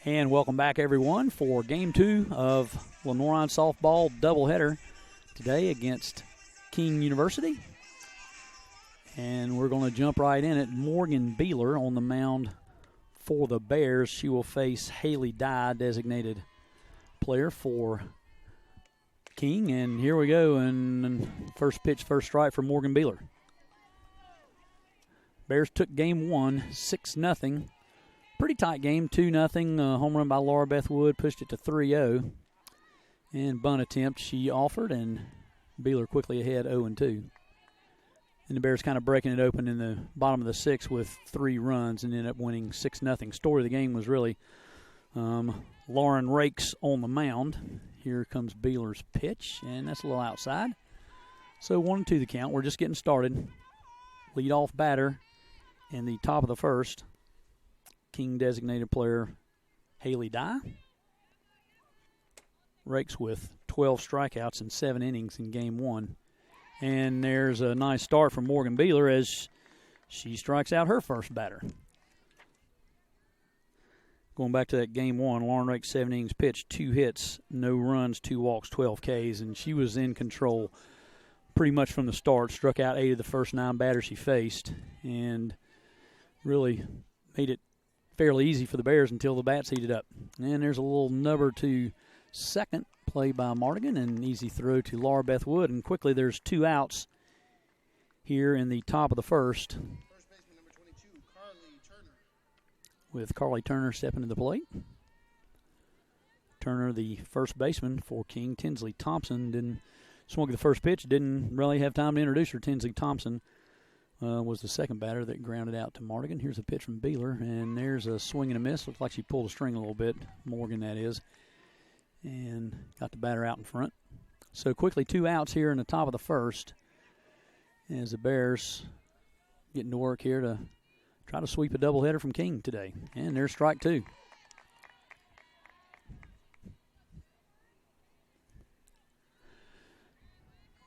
And welcome back, everyone, for Game 2 of Lenoir-Rhyne softball doubleheader today against King University. And we're going to jump right in at Morgan Beeler on the mound for the Bears. She will face Haley Dye, designated player for King. And here we go, and first pitch, first strike for Morgan Beeler. Bears took game 1, 6-0. Pretty tight game, 2-0. Home run by Laura Beth Wood pushed it to 3-0. And bunt attempt she offered, and Beeler quickly ahead 0-2. And the Bears kind of breaking it open in the bottom of the sixth with 3 runs and ended up winning 6-0. Story of the game was really Lauren Rakes on the mound. Here comes Beeler's pitch, and that's a little outside. So 1-2 the count. We're just getting started. Lead-off batter in the top of the first. King designated player Haley Dye. Rakes with 12 strikeouts in 7 innings in game 1. And there's a nice start from Morgan Beeler as she strikes out her first batter. Going back to that game 1, Lauren Rakes 7 innings pitched, 2 hits, no runs, 2 walks, 12 Ks, and she was in control pretty much from the start. Struck out 8 of the first 9 batters she faced and really made it fairly easy for the Bears until the bats heated up. And there's a little nubber to second, play by Mardigan, and easy throw to Laura Beth Wood. And quickly there's 2 outs here in the top of the first. First baseman number 22, Carly Turner. With Carly Turner stepping to the plate. Turner, the first baseman for King. Tinsley Thompson didn't swing at the first pitch, didn't really have time to introduce her. Tinsley Thompson was the second batter that grounded out to Mardigan. Here's a pitch from Beeler, and there's a swing and a miss. Looks like she pulled a string a little bit, Morgan that is, and got the batter out in front. So quickly 2 outs here in the top of the first as the Bears getting to work here to try to sweep a doubleheader from King today. And there's strike 2.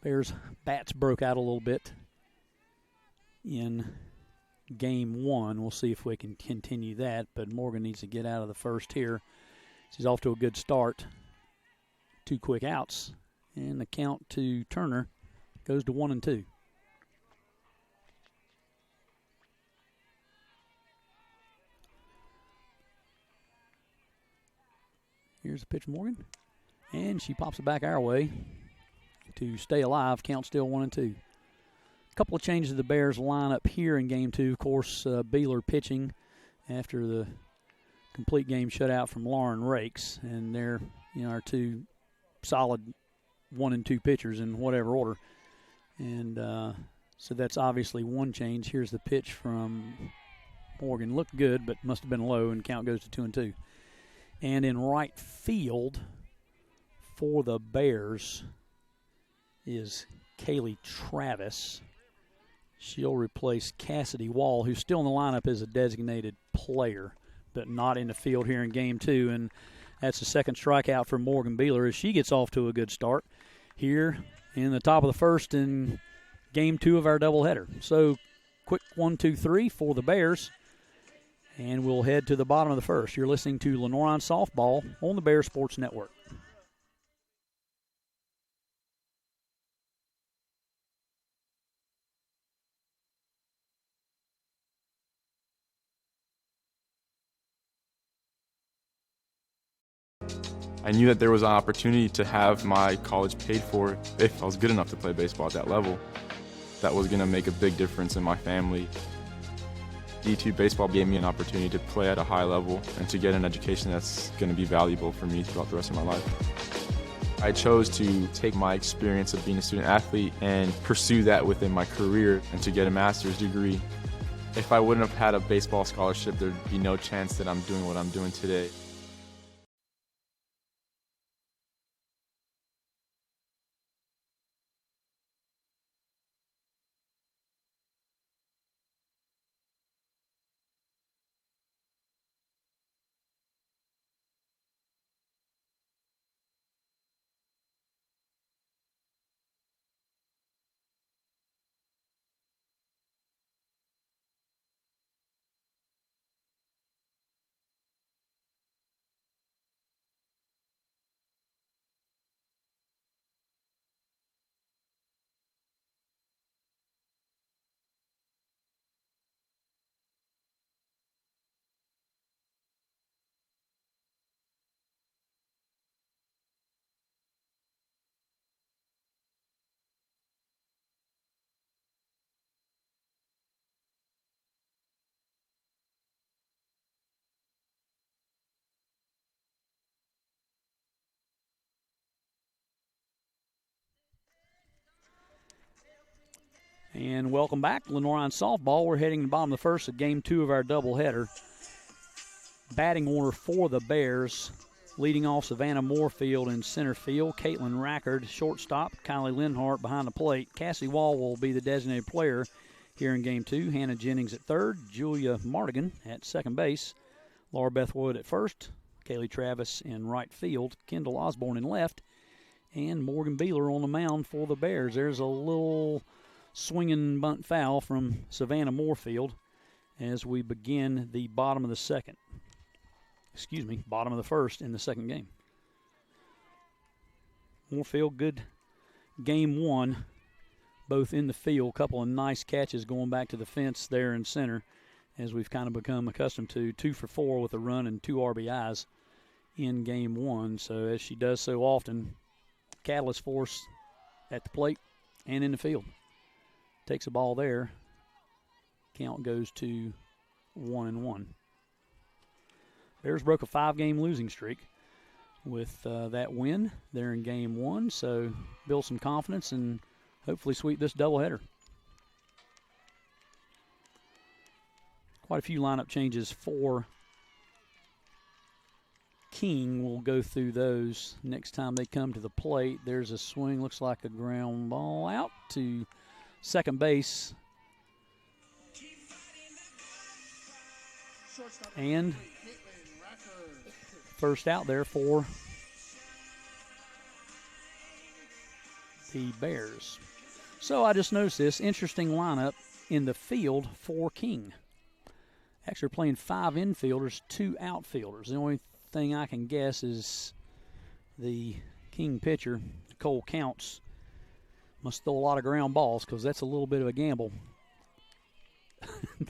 Bears bats broke out a little bit in game 1. We'll see if we can continue that, but Morgan needs to get out of the first here. She's off to a good start. 2 quick outs, and the count to Turner goes to 1-2. Here's the pitch, Morgan, and she pops it back our way to stay alive. Count still 1-2. A couple of changes to the Bears lineup here in game 2. Of course, Beeler pitching after the complete game shutout from Lauren Rakes, and they're our 2 solid 1 and 2 pitchers in whatever order. And so that's obviously one change. Here's the pitch from Morgan. Looked good, but must have been low, and count goes to 2-2. And in right field for the Bears is Kaylee Travis. She'll replace Cassidy Wall, who's still in the lineup as a designated player, but not in the field here in game 2. And that's the second strikeout for Morgan Beeler as she gets off to a good start here in the top of the first in game 2 of our doubleheader. So quick 1-2-3 for the Bears, and we'll head to the bottom of the first. You're listening to Lenoir-Rhyne softball on the Bears Sports Network. I knew that there was an opportunity to have my college paid for if I was good enough to play baseball at that level. That was going to make a big difference in my family. D2 baseball gave me an opportunity to play at a high level and to get an education that's going to be valuable for me throughout the rest of my life. I chose to take my experience of being a student athlete and pursue that within my career and to get a master's degree. If I wouldn't have had a baseball scholarship, there'd be no chance that I'm doing what I'm doing today. And welcome back, Lenoir-Rhyne softball. We're heading to the bottom of the first of Game 2 of our doubleheader. Batting order for the Bears, leading off Savannah Moorfield in center field. Caitlin Rackard, shortstop. Kylie Linhart behind the plate. Cassie Wall will be the designated player here in Game 2. Hannah Jennings at third. Julia Mardigan at second base. Laura Beth Wood at first. Kaylee Travis in right field. Kendall Osborne in left. And Morgan Beeler on the mound for the Bears. There's a little swinging bunt foul from Savannah Moorfield as we begin the bottom of the first in the second game. Moorfield, good game one, both in the field. Couple of nice catches going back to the fence there in center, as we've kind of become accustomed to. 2 for 4 with a run and 2 RBIs in game one. So as she does so often, catalyst force at the plate and in the field. Takes a ball there. Count goes to 1-1. Bears broke a 5-game losing streak with that win there in game one. So build some confidence and hopefully sweep this doubleheader. Quite a few lineup changes for King. We'll go through those next time they come to the plate. There's a swing, looks like a ground ball out to second base. And first out there for the Bears. So I just noticed this interesting lineup in the field for King. Actually playing 5 infielders, 2 outfielders. The only thing I can guess is the King pitcher, Nicole Counts, must throw a lot of ground balls because that's a little bit of a gamble.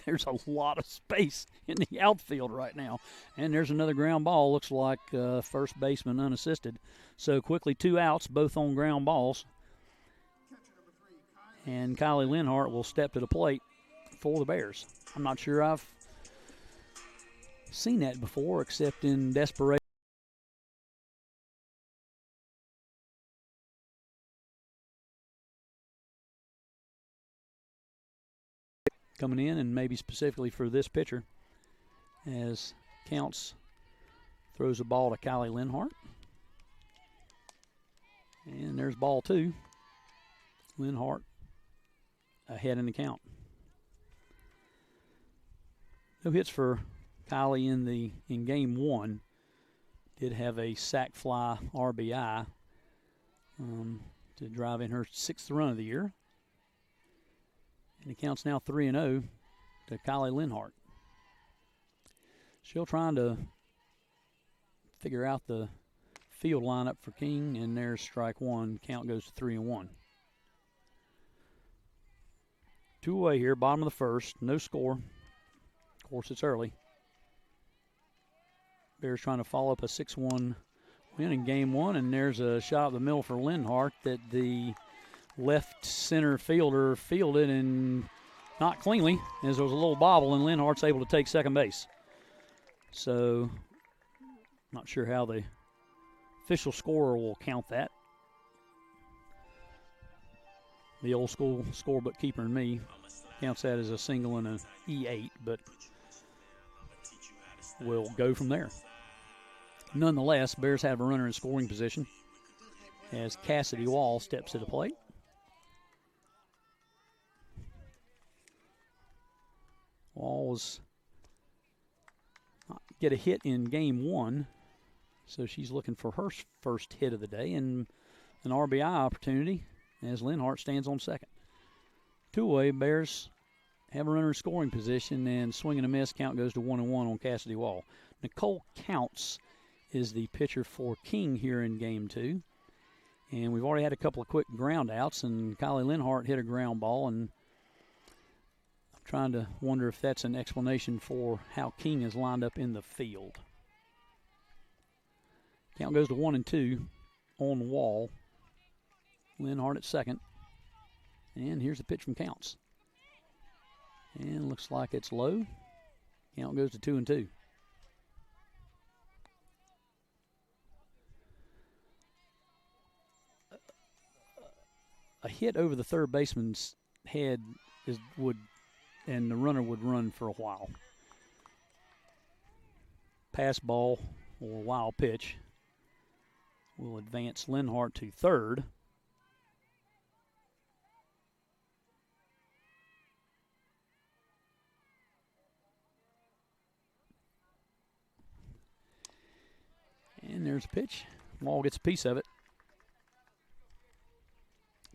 There's a lot of space in the outfield right now. And there's another ground ball. Looks like first baseman unassisted. So quickly 2 outs, both on ground balls. And Kylie Linhart will step to the plate for the Bears. I'm not sure I've seen that before, except in desperation. Coming in, and maybe specifically for this pitcher, as Counts throws a ball to Kylie Linhart. And there's ball 2. Linhart ahead in the count. No hits for Kylie in game 1. Did have a sac fly RBI to drive in her 6th run of the year. And the count's now 3-0 to Kylie Linhart. Still trying to figure out the field lineup for King, and there's strike 1. Count goes to 3-1. 2 away here, bottom of the first. No score. Of course, it's early. Bears trying to follow up a 6-1 win in game 1, and there's a shot up the middle for Linhart that the left center fielder fielded, and not cleanly, as there was a little bobble, and Linhart's able to take second base. So, not sure how the official scorer will count that. The old school scorebook keeper in me counts that as a single and an E8, but we'll go from there. Nonetheless, Bears have a runner in scoring position as Cassidy Wall steps to the plate. Wall was not get a hit in game 1, so she's looking for her first hit of the day and an RBI opportunity as Linhart stands on second. 2 away, Bears have a runner in scoring position, and swing and a miss. Count goes to 1-1 on Cassidy Wall. Nicole Counts is the pitcher for King here in game 2. And we've already had a couple of quick ground outs, and Kylie Linhart hit a ground ball, and I'm trying to wonder if that's an explanation for how King is lined up in the field. Count goes to 1-2 on Wall. Linhart at second. And here's the pitch from Counts. And looks like it's low. Count goes to 2-2. A hit over the third baseman's head and the runner would run for a while. Pass ball or wild pitch will advance Lenoir-Rhyne to third. And there's a pitch. Wall gets a piece of it.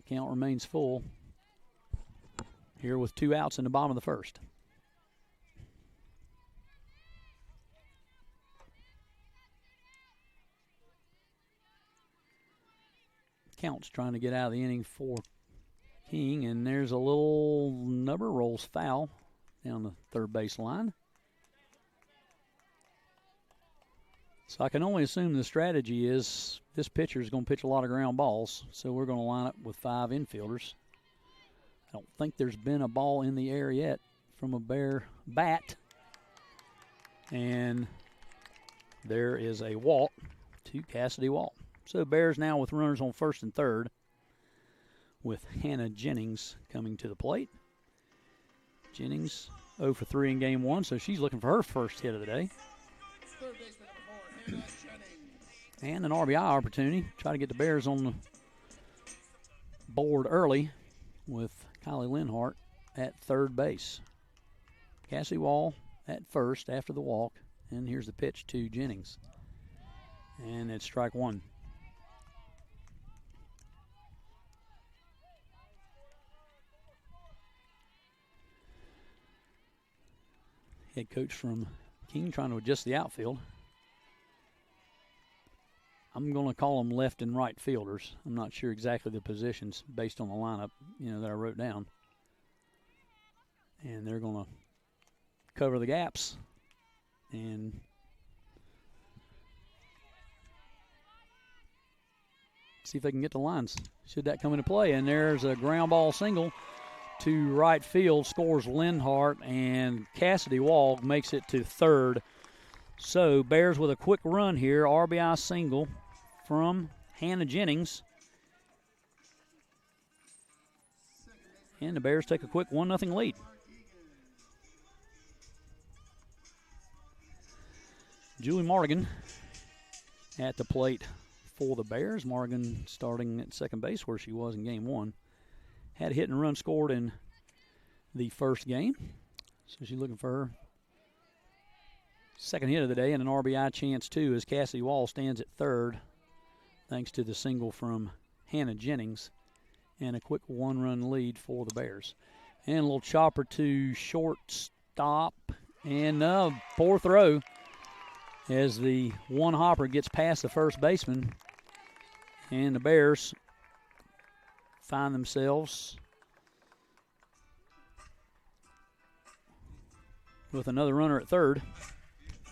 Count remains full here with 2 outs in the bottom of the first. Count's trying to get out of the inning for King, and there's a little number, rolls foul down the third base line. So I can only assume the strategy is this pitcher is going to pitch a lot of ground balls, so we're going to line up with 5 infielders. I don't think there's been a ball in the air yet from a Bear bat. And there is a walk to Cassidy Wall. So Bears now with runners on first and third, with Hannah Jennings coming to the plate. Jennings 0 for 3 in game 1, so she's looking for her first hit of the day. Third baseman number 4, Hannah Jennings. And an RBI opportunity. Try to get the Bears on the board early with Kylie Lenoir-Rhyne at third base. Cassie Wall at first after the walk. And here's the pitch to Jennings. And it's strike 1. Head coach from King trying to adjust the outfield. I'm going to call them left and right fielders. I'm not sure exactly the positions based on the lineup, that I wrote down. And they're going to cover the gaps and see if they can get the lines. Should that come into play? And there's a ground ball single to right field, scores Lenoir-Rhyne, and Cassidy Wall makes it to third. So Bears with a quick run here, RBI single from Hannah Jennings. And the Bears take a quick 1-0 lead. Julie Morgan at the plate for the Bears. Morgan starting at second base where she was in game 1. Had a hit and run scored in the first game. So she's looking for her second hit of the day and an RBI chance too as Cassidy Wall stands at third thanks to the single from Hannah Jennings and a quick 1-run lead for the Bears. And a little chopper to shortstop and poor throw as the one hopper gets past the first baseman and the Bears find themselves with another runner at third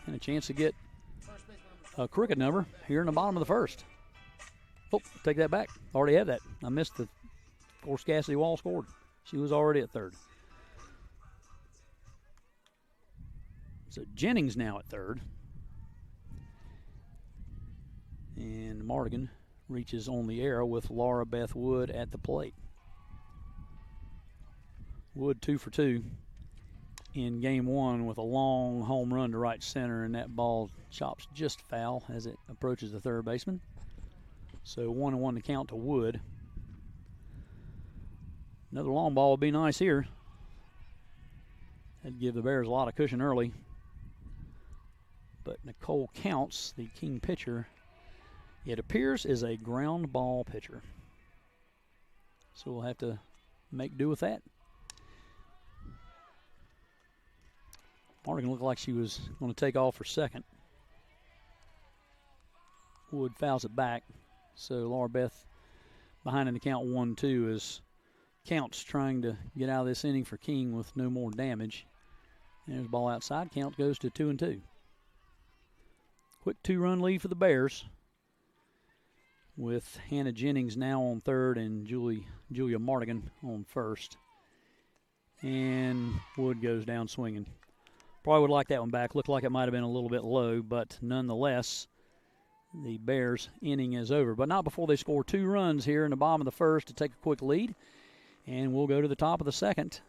and a chance to get a cricket number here in the bottom of the first. Oh, take that back. Already have that. I missed the, of course, Cassidy Wall scored. She was already at third. So Jennings now at third. And Morgan reaches on the arrow with Laura Beth Wood at the plate. Wood 2 for 2 in game 1 with a long home run to right center, and that ball chops just foul as it approaches the third baseman. So 1-1 to count to Wood. Another long ball would be nice here. That'd give the Bears a lot of cushion early. But Nicole Counts, the King pitcher, it appears is a ground ball pitcher. So we'll have to make do with that. Morgan looked like she was going to take off for second. Wood fouls it back. So Laura Beth behind in the count 1-2 as Counts trying to get out of this inning for King with no more damage. There's the ball outside. Count goes to 2-2. Quick 2-run lead for the Bears, with Hannah Jennings now on third and Julia Mardigan on first. And Wood goes down swinging. Probably would like that one back. Looked like it might have been a little bit low, but nonetheless, the Bears' inning is over. But not before they score 2 runs here in the bottom of the first to take a quick lead. And we'll go to the top of the second.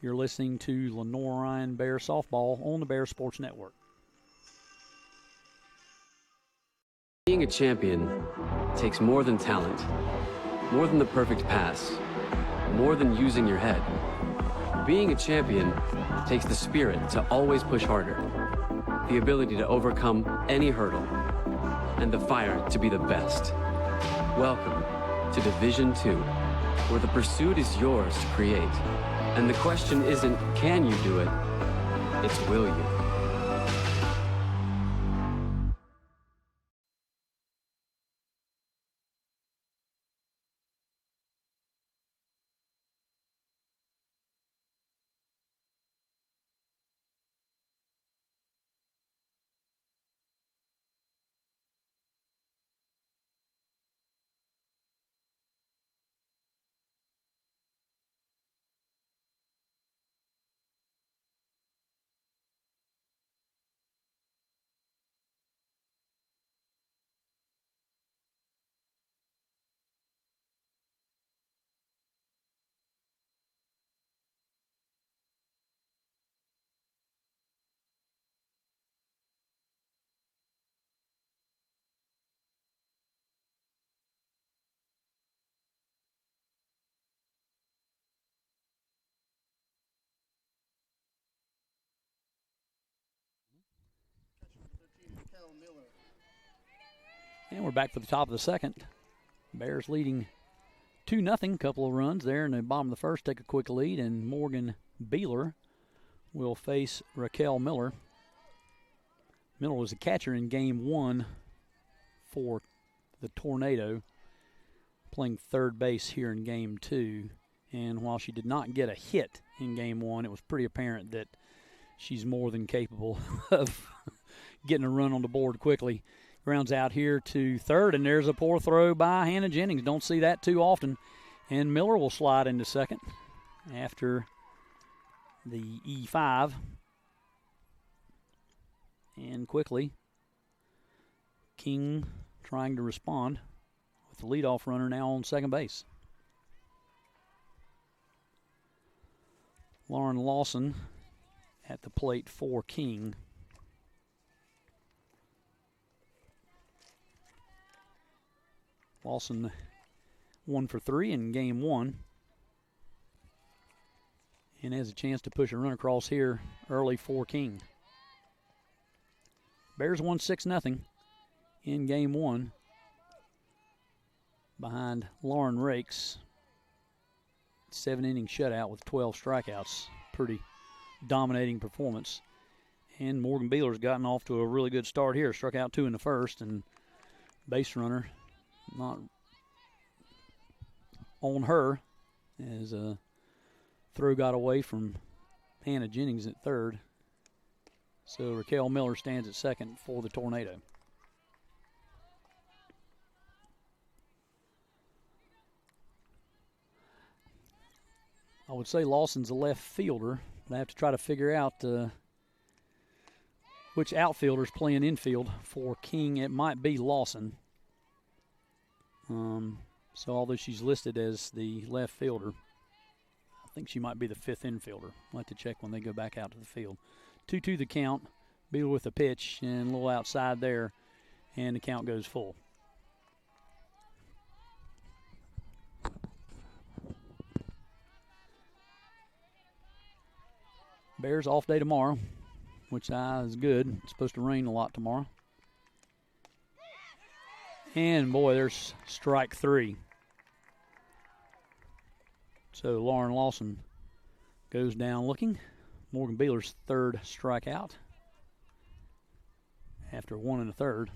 You're listening to Lenoir-Rhyne Bear Softball on the Bear Sports Network. Being a champion takes more than talent, more than the perfect pass, more than using your head. Being a champion takes the spirit to always push harder, the ability to overcome any hurdle, and the fire to be the best. Welcome to Division II, where the pursuit is yours to create. And the question isn't, can you do it? It's, will you? And we're back for the top of the second. Bears leading 2-0. Couple of runs there in the bottom of the first. Take a quick lead, and Morgan Beeler will face Raquel Miller. Miller was a catcher in Game 1 for the Tornado, playing third base here in Game 2. And while she did not get a hit in Game 1, it was pretty apparent that she's more than capable of getting a run on the board quickly. Grounds out here to third, and there's a poor throw by Hannah Jennings. Don't see that too often. And Miller will slide into second after the E5. And quickly, King trying to respond with the leadoff runner now on second base. Lauren Lawson at the plate for King. Lawson 1 for 3 in Game 1. And has a chance to push a run across here early for King. Bears won 6-0 in Game 1 behind Lauren Rakes. 7-inning shutout with 12 strikeouts. Pretty dominating performance. And Morgan Beeler's gotten off to a really good start here. Struck out 2 in the first, and base runner not on her as a throw got away from Hannah Jennings at third. So Raquel Miller stands at second for the Tornado. I would say Lawson's a left fielder, but I have to try to figure out which outfielder's playing infield for King. It might be Lawson. So although she's listed as the left fielder, I think she might be the fifth infielder. I'll have to check when they go back out to the field. 2-2 the count. Beeler with a pitch and a little outside there, and the count goes full. Bears off day tomorrow, which is good. It's supposed to rain a lot tomorrow. And, boy, there's strike 3. So Lauren Lawson goes down looking. Morgan Beeler's third strikeout after 1 1/3.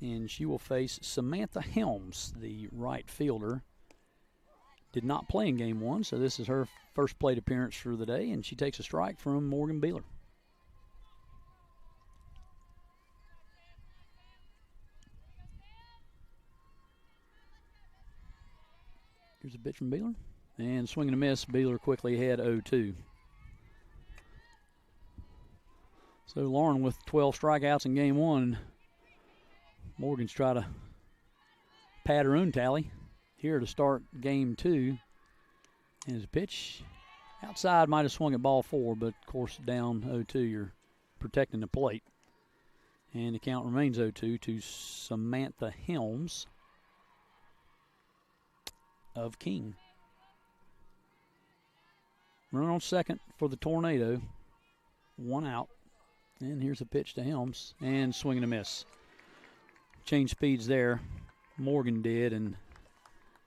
And she will face Samantha Helms, the right fielder. Did not play in Game 1, so this is her first plate appearance for the day, and she takes a strike from Morgan Beeler. Here's a pitch from Beeler. And swing and a miss. Beeler quickly ahead 0-2. So Lauren with 12 strikeouts in Game 1. Morgan's try to pad her own tally here to start game 2. And his pitch outside might have swung at ball 4, but of course down 0-2, you're protecting the plate. And the count remains 0-2 to Samantha Helms of King. Runner on second for the Tornado. 1 out. And here's a pitch to Helms. And swing and a miss. Change speeds there. Morgan did, and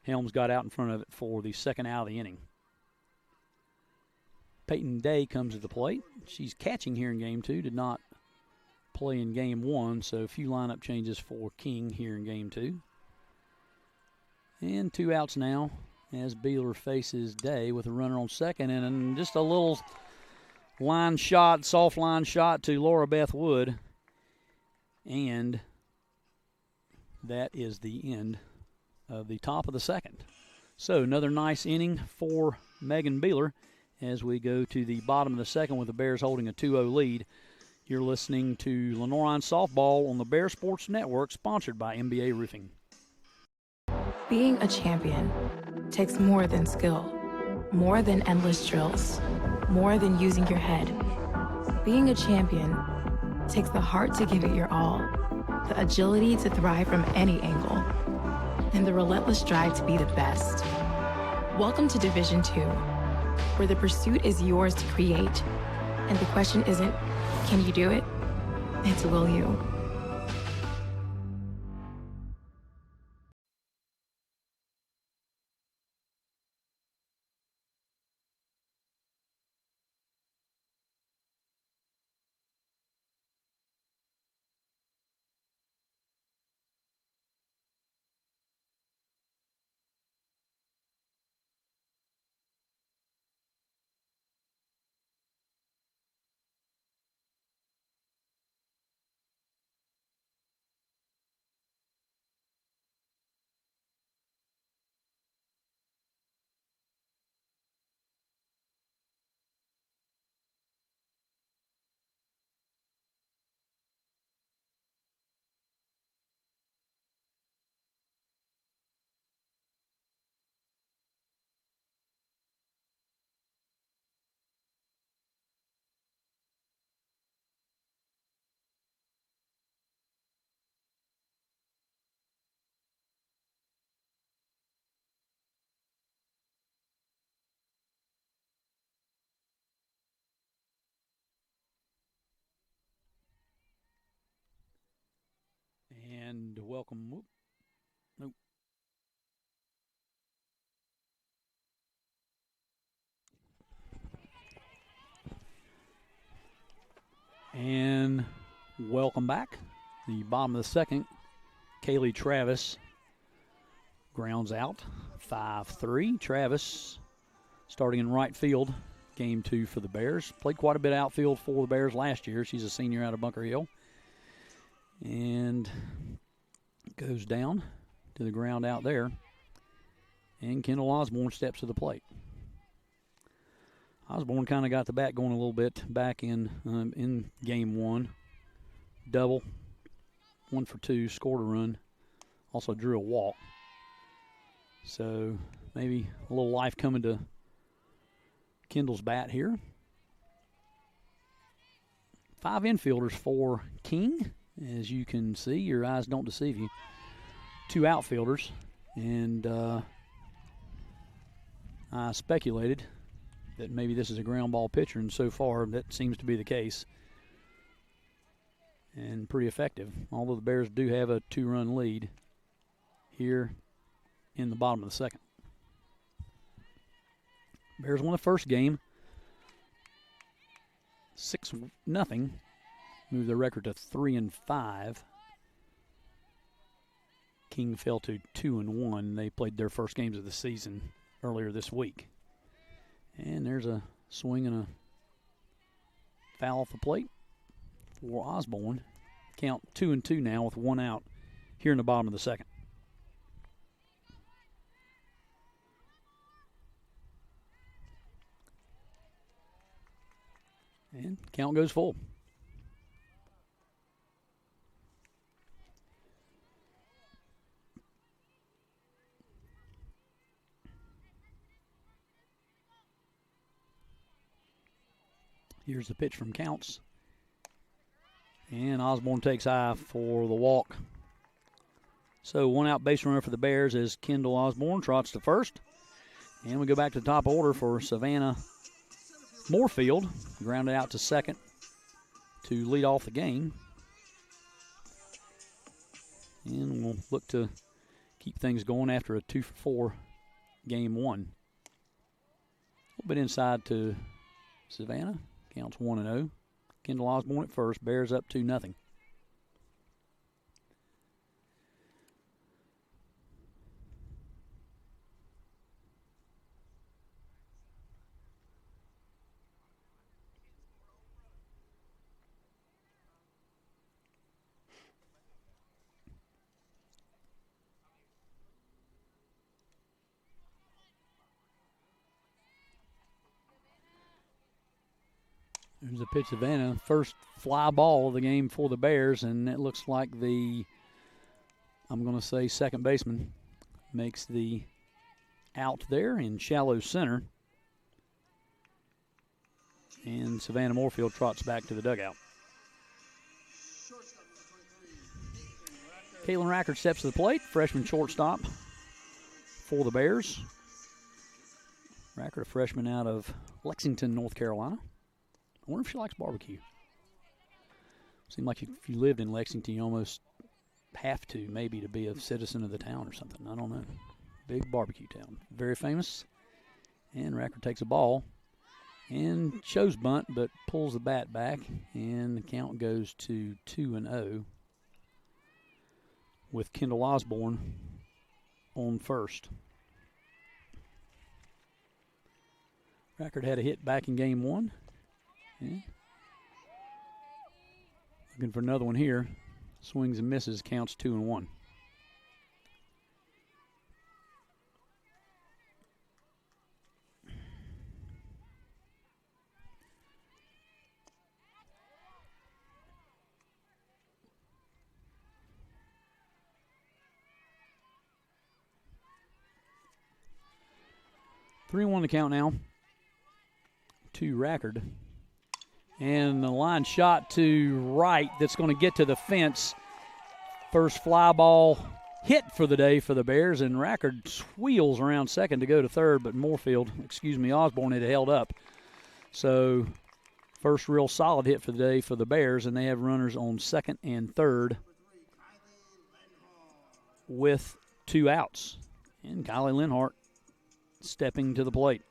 Helms got out in front of it for the second out of the inning. Peyton Day comes to the plate. She's catching here in game 2. Did not play in game 1, so a few lineup changes for King here in game 2. And 2 outs now as Beeler faces Day with a runner on second, and just a little line shot, soft line shot to Laura Beth Wood. And that is the end of the top of the second. So another nice inning for Megan Beeler as we go to the bottom of the second with the Bears holding a 2-0 lead. You're listening to Lenoir-Rhyne Softball on the Bear Sports Network, sponsored by MBA Roofing. Being a champion takes more than skill, more than endless drills, more than using your head. Being a champion takes the heart to give it your all, the agility to thrive from any angle, and the relentless drive to be the best. Welcome to Division 2, where the pursuit is yours to create, and the question isn't, can you do it? It's will you? And welcome. Nope. And welcome back. The bottom of the second, Kaylee Travis grounds out. 5-3. Travis starting in right field, game 2 for the Bears. Played quite a bit outfield for the Bears last year. She's a senior out of Bunker Hill. And goes down to the ground out there. And Kendall Osborne steps to the plate. Osborne kind of got the bat going a little bit back in game 1. Double, 1 for 2, scored a run. Also drew a walk. So maybe a little life coming to Kendall's bat here. 5 infielders for King. As you can see, your eyes don't deceive you. 2 outfielders, and I speculated that maybe this is a ground ball pitcher, and so far that seems to be the case. And pretty effective, although the Bears do have a 2-run lead here in the bottom of the second. Bears won the first game 6-0. Moved their record to 3-5. King fell to 2-1. They played their first games of the season earlier this week. And there's a swing and a foul off the plate for Osborne. Count 2-2 now with 1 out here in the bottom of the second. And count goes full. Here's the pitch from Counts. And Osborne takes high for the walk. So 1 out base runner for the Bears as Kendall Osborne trots to first. And we go back to the top order for Savannah Moorfield. Grounded out to second to lead off the game. And we'll look to keep things going after a 2-for-4 game 1. A little bit inside to Savannah. Counts 1-0. Kendall Osborne at first. Bears up 2-0. There's a pitch, Savannah. First fly ball of the game for the Bears, and it looks like I'm going to say second baseman makes the out there in shallow center. And Savannah Moorfield trots back to the dugout. Caitlin Rackard steps to the plate, freshman shortstop for the Bears. Rackard, a freshman out of Lexington, North Carolina. I wonder if she likes barbecue. Seems like if you lived in Lexington, you almost have to, maybe, to be a citizen of the town or something. I don't know. Big barbecue town. Very famous. And Rackard takes a ball and shows bunt, but pulls the bat back, and the count goes to 2-0 with Kendall Osborne on first. Rackard had a hit back in game 1. Yeah. Looking for another one here. Swings and misses, counts 2-1. Three one to count now to Rackard. And the line shot to right that's going to get to the fence. First fly ball hit for the day for the Bears, and Rackard wheels around second to go to third, but Osborne had held up. So first real solid hit for the day for the Bears, and they have runners on second and third with 2 outs. And Kylie Lenhart stepping to the plate.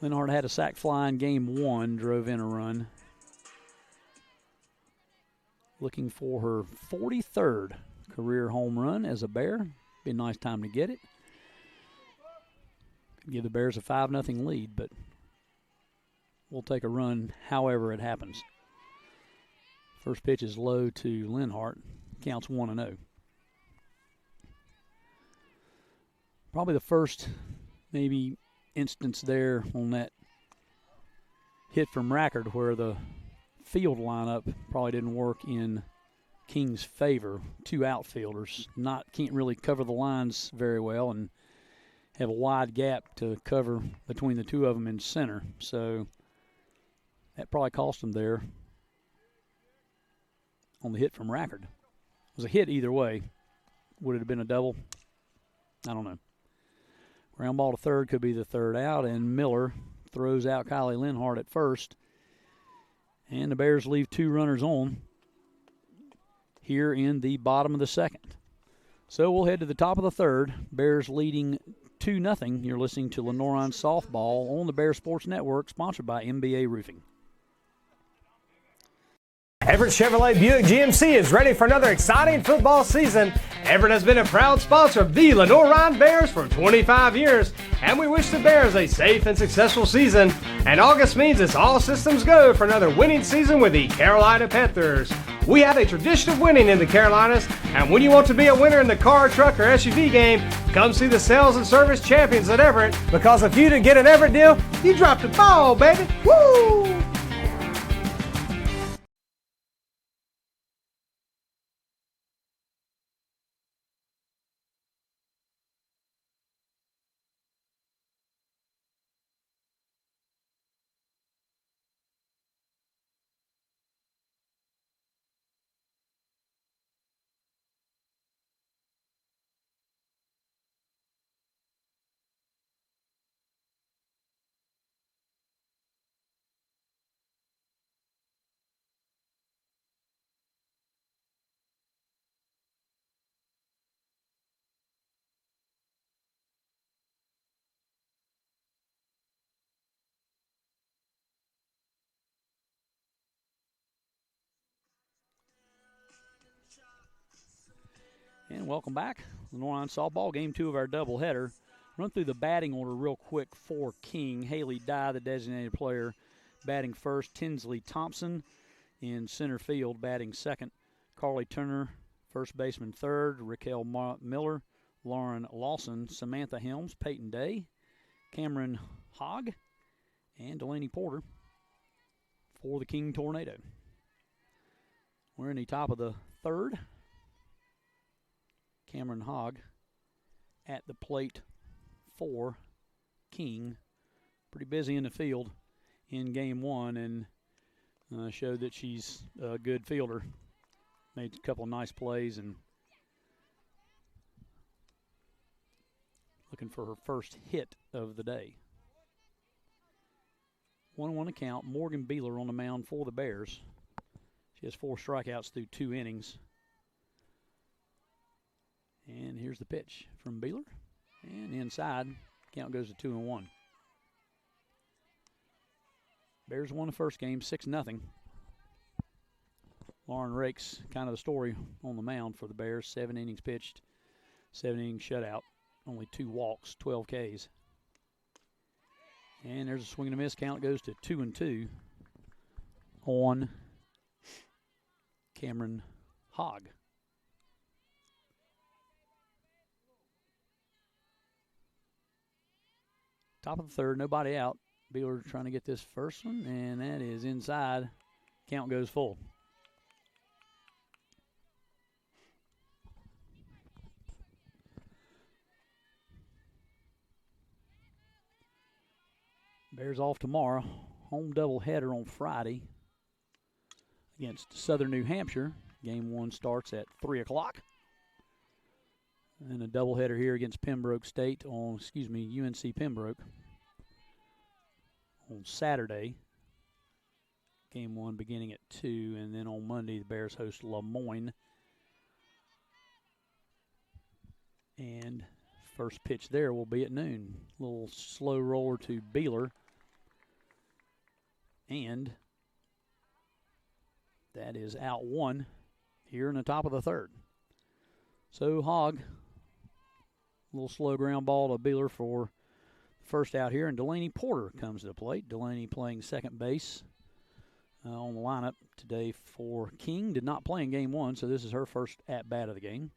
Lenhart had a sac fly in game 1, drove in a run. Looking for her 43rd career home run as a Bear. Be a nice time to get it. Could give the Bears a 5-0 lead, but we'll take a run however it happens. First pitch is low to Lenhart. Counts 1-0. Probably the first maybe instance there on that hit from Rackard where the field lineup probably didn't work in King's favor. 2 outfielders can't really cover the lines very well and have a wide gap to cover between the 2 of them in center. So that probably cost them there on the hit from Rackard. It was a hit either way. Would it have been a double? I don't know. Ground ball to third could be the 3rd out, and Miller throws out Kylie Lenhart at first. And the Bears leave 2 runners on here in the bottom of the 2nd. So we'll head to the top of the 3rd. Bears leading 2-0. You're listening to Lenoir-Rhyne Softball on the Bears Sports Network, sponsored by MBA Roofing. Everett Chevrolet Buick GMC is ready for another exciting football season. Everett has been a proud sponsor of the Lenoir-Rhyne Bears for 25 years, and we wish the Bears a safe and successful season. And August means it's all systems go for another winning season with the Carolina Panthers. We have a tradition of winning in the Carolinas, and when you want to be a winner in the car, truck, or SUV game, come see the sales and service champions at Everett, because if you didn't get an Everett deal, you dropped the ball, baby. Woo! And welcome back. Lenoir-Rhyne softball, game 2 of our doubleheader. Run through the batting order real quick for King. Haley Dye, the designated player, batting first. Tinsley Thompson in center field, batting second. Carly Turner, first baseman third. Raquel Miller, Lauren Lawson, Samantha Helms, Peyton Day, Cameron Hogg, and Delaney Porter for the King Tornado. We're in the top of the third. Cameron Hogg at the plate for King. Pretty busy in the field in game 1 and showed that she's a good fielder. Made a couple of nice plays and looking for her first hit of the day. 1-1 account. Morgan Beeler on the mound for the Bears. She has 4 strikeouts through 2 innings. And here's the pitch from Beeler. And inside, count goes to 2-1. Bears won the first game 6-0. Lauren Rakes, kind of the story on the mound for the Bears. 7 innings pitched, 7 innings shutout, only 2 walks, 12 Ks. And there's a swing and a miss. Count goes to 2-2 on Cameron Hogg. Top of the third, nobody out. Beeler trying to get this first one, and that is inside. Count goes full. Bears off tomorrow. Home doubleheader on Friday against Southern New Hampshire. Game 1 starts at 3 o'clock. And a doubleheader here against Pembroke State on, UNC Pembroke on Saturday. Game 1 beginning at 2, and then on Monday the Bears host Lemoyne. And first pitch there will be at noon. Little slow roller to Beeler. And that is out 1 here in the top of the third. So Hogg, little slow ground ball to Beeler for the first out here, and Delaney Porter comes to the plate. Delaney playing second base on the lineup today for King. Did not play in game 1, so this is her first at-bat of the game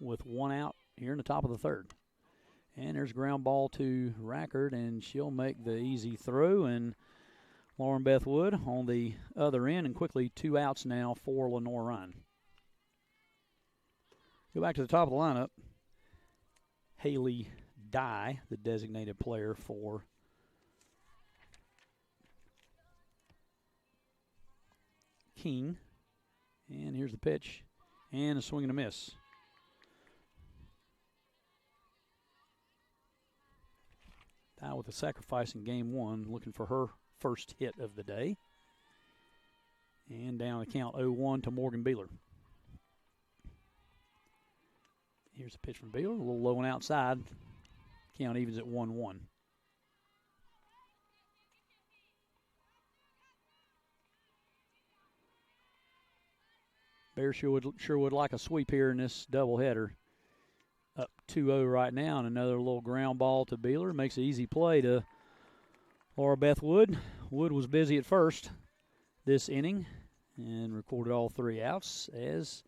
with 1 out here in the top of the third. And there's a ground ball to Rackard, and she'll make the easy throw, and Lauren Beth Wood on the other end, and quickly 2 outs now for Lenoir-Rhyne. Go back to the top of the lineup. Haley Dye, the designated player for King. And here's the pitch. And a swing and a miss. Dye with a sacrifice in game 1, looking for her first hit of the day. And down the count 0-1 to Morgan Beeler. Here's a pitch from Beeler, a little low and outside. Count evens at 1-1. Bears sure would like a sweep here in this doubleheader. Up 2-0 right now, and another little ground ball to Beeler. Makes an easy play to Laura Beth Wood. Wood was busy at first this inning and recorded all 3 outs as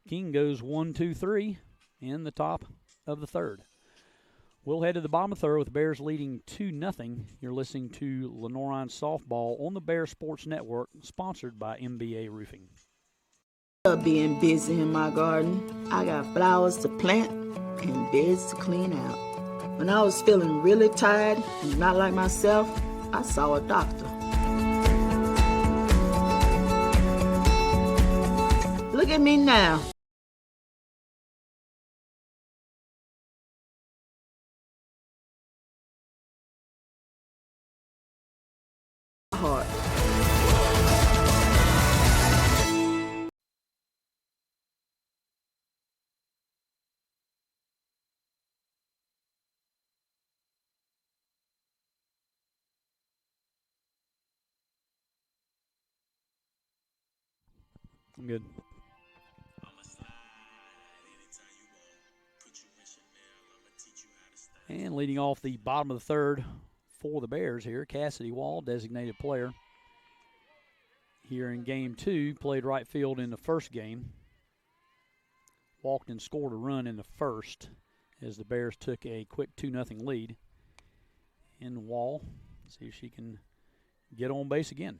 King goes 1-2-3 in the top of the third. We'll head to the bottom of the third with the Bears leading 2-0. You're listening to Lenoir-Rhyne Softball on the Bear Sports Network, sponsored by MBA Roofing. Being busy in my garden, I got flowers to plant and beds to clean out. When I was feeling really tired and not like myself, I saw a doctor. Look at me now. Heart. I'm good. And leading off the bottom of the third for the Bears here, Cassidy Wall, designated player. Here in game 2, played right field in the first game. Walked and scored a run in the first as the Bears took a quick 2-0 lead. In Wall, see if she can get on base again.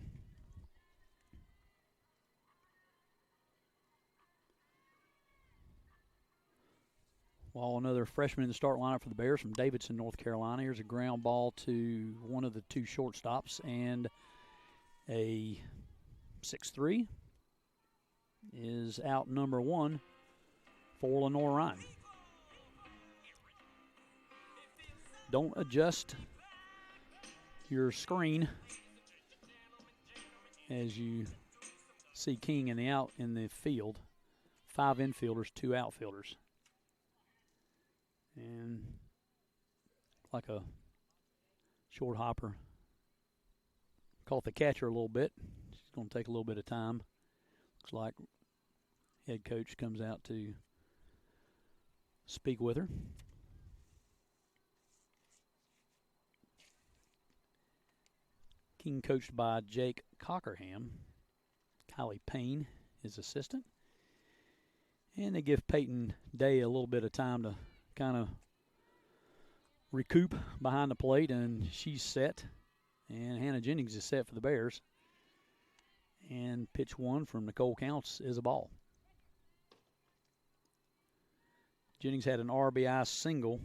Wall, another freshman in the start lineup for the Bears from Davidson, North Carolina. Here's a ground ball to one of the two shortstops and a 6-3 is out number 1 for Lenoir-Rhyne. Don't adjust your screen as you see King in the field. 5 infielders, 2 outfielders. And like a short hopper. Caught the catcher a little bit. It's going to take a little bit of time. Looks like head coach comes out to speak with her. King coached by Jake Cockerham. Kylie Payne, his assistant. And they give Peyton Day a little bit of time to kind of recoup behind the plate, and she's set. And Hannah Jennings is set for the Bears. And pitch 1 from Nicole Counts is a ball. Jennings had an RBI single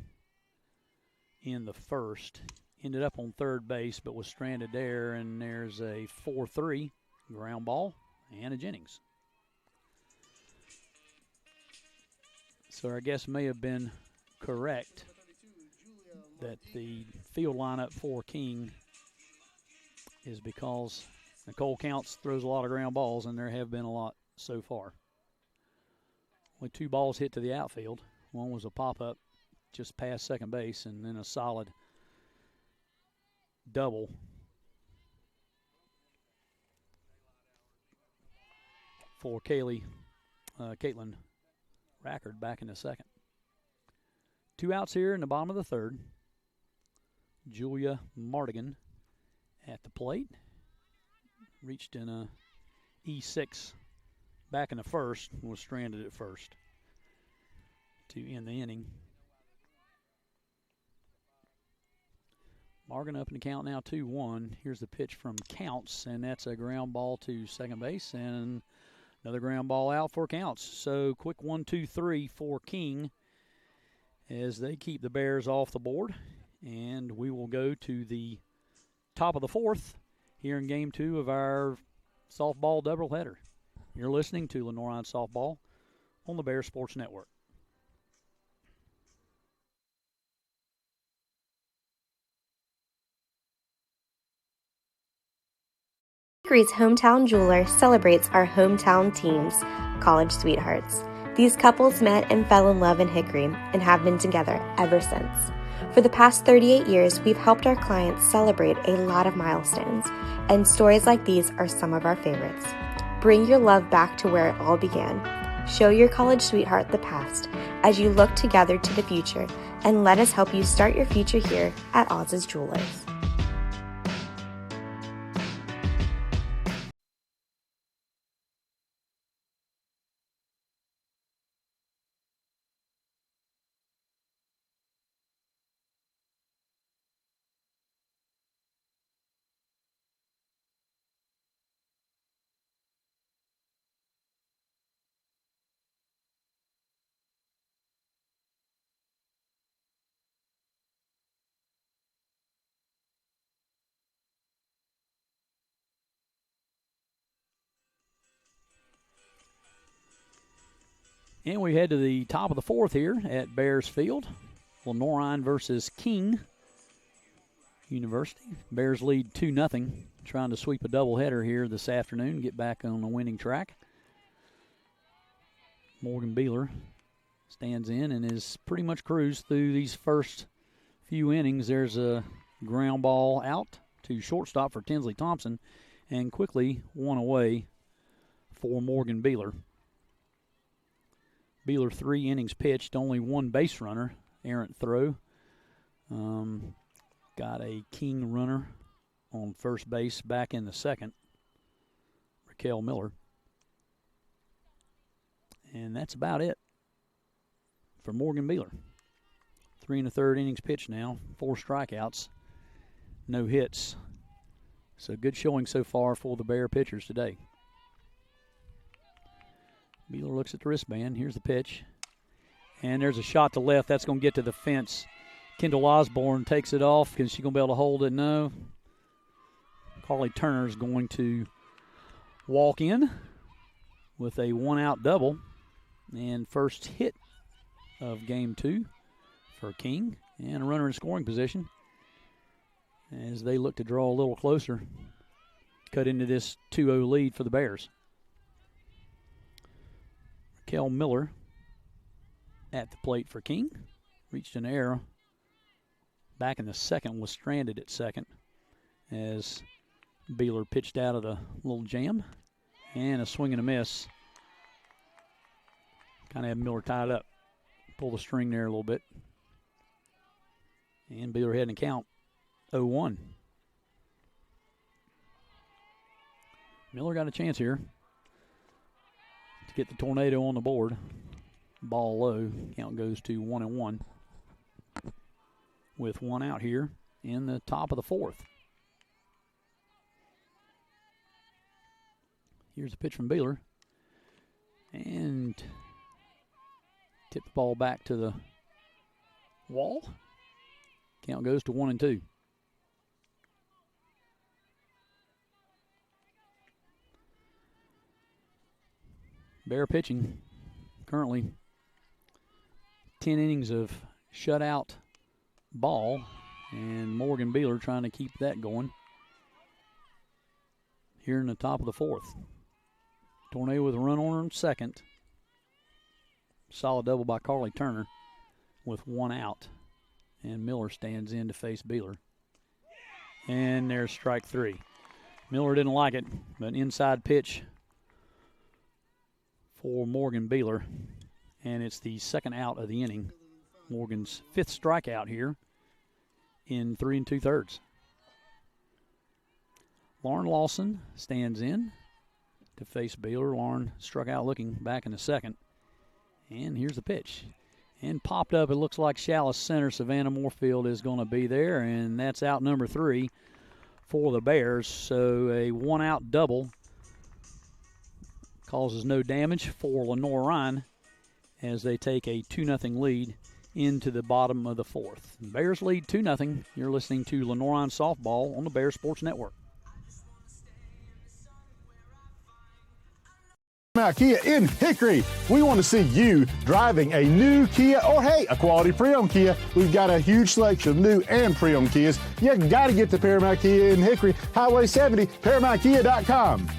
in the first. Ended up on third base, but was stranded there, and there's a 4-3 ground ball, Hannah Jennings. So our guess may have been correct that the field lineup for King is because Nicole Counts throws a lot of ground balls, and there have been a lot so far. Only 2 balls hit to the outfield. One was a pop-up just past second base, and then a solid double for Caitlin Rackard back in the second. 2 outs here in the bottom of the third. Julia Mardigan at the plate. Reached in a E6 back in the first, was stranded at first to end the inning. Morgan up in the count now 2-1. Here's the pitch from Counts, and that's a ground ball to second base, and another ground ball out for Counts. So quick 1-2-3 for King as they keep the Bears off the board. And we will go to the top of the fourth here in game 2 of our softball doubleheader. You're listening to Lenoir-Rhyne Softball on the Bears Sports Network. Hickory's hometown jeweler celebrates our hometown teams, college sweethearts. These couples met and fell in love in Hickory and have been together ever since. For the past 38 years, we've helped our clients celebrate a lot of milestones, and stories like these are some of our favorites. Bring your love back to where it all began. Show your college sweetheart the past as you look together to the future, and let us help you start your future here at Oz's Jewelers. And we head to the top of the fourth here at Bears Field. Lenoir-Rhyne versus King University. Bears lead 2-0, trying to sweep a doubleheader here this afternoon, get back on the winning track. Morgan Beeler stands in and is pretty much cruised through these first few innings. There's a ground ball out to shortstop for Tinsley Thompson, and quickly one away for Morgan Beeler. Beeler 3 innings pitched, only 1 base runner, errant throw Got a King runner on first base back in the second, Raquel Miller. And that's about it for Morgan Beeler. 3 1/3 innings pitched now, 4 strikeouts, no hits. So good showing so far for the Bear pitchers today. Beeler looks at the wristband. Here's the pitch. And there's a shot to left. That's going to get to the fence. Kendall Osborne takes it off. Is she going to be able to hold it? No. Carly Turner is going to walk in with a 1-out double. And first hit of game 2 for King. And a runner in scoring position as they look to draw a little closer. Cut into this 2-0 lead for the Bears. Raquel Miller at the plate for King. Reached an error back in the second, was stranded at second as Beeler pitched out of the little jam. And a swing and a miss. Kind of had Miller tied up. Pull the string there a little bit. And Beeler heading to count 0-1. Miller got a chance here to get the tornado on the board. Ball low. Count goes to 1-1 with 1 out here in the top of the 4th. Here's a pitch from Beeler. And tip the ball back to the wall. Count goes to 1-2. Bear pitching currently 10 innings of shutout ball, and Morgan Beeler trying to keep that going here in the top of the 4th. Tornado with a run on second. Solid double by Carly Turner with 1 out. And Miller stands in to face Beeler. And there's strike 3. Miller didn't like it, but inside pitch for Morgan Beeler. And it's the 2nd out of the inning. Morgan's 5th strikeout here in 3 2/3. Lauren Lawson stands in to face Beeler. Lauren struck out looking back in the second. And here's the pitch. And popped up, it looks like shallow center. Savannah Moorfield is going to be there, and that's out number 3 for the Bears. So a 1-out double causes no damage for Lenoir-Rhyne as they take a 2-0 lead into the bottom of the 4th. Bears lead 2-0. You're listening to Lenoir-Rhyne Softball on the Bears Sports Network. Kia in Hickory. We want to see you driving a new Kia or, hey, a quality pre-owned Kia. We've got a huge selection of new and pre-owned Kias. You got to get to Paramount Kia in Hickory, Highway 70, ParamountKia.com.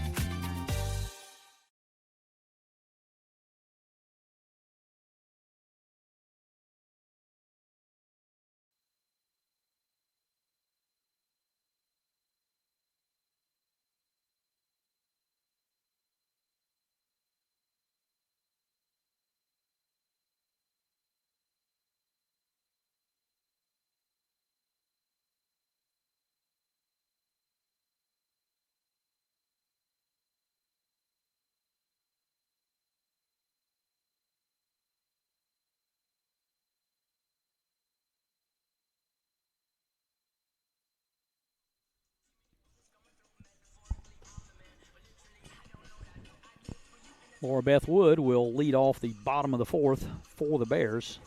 Laura Beth Wood will lead off the bottom of the 4th for the Bears.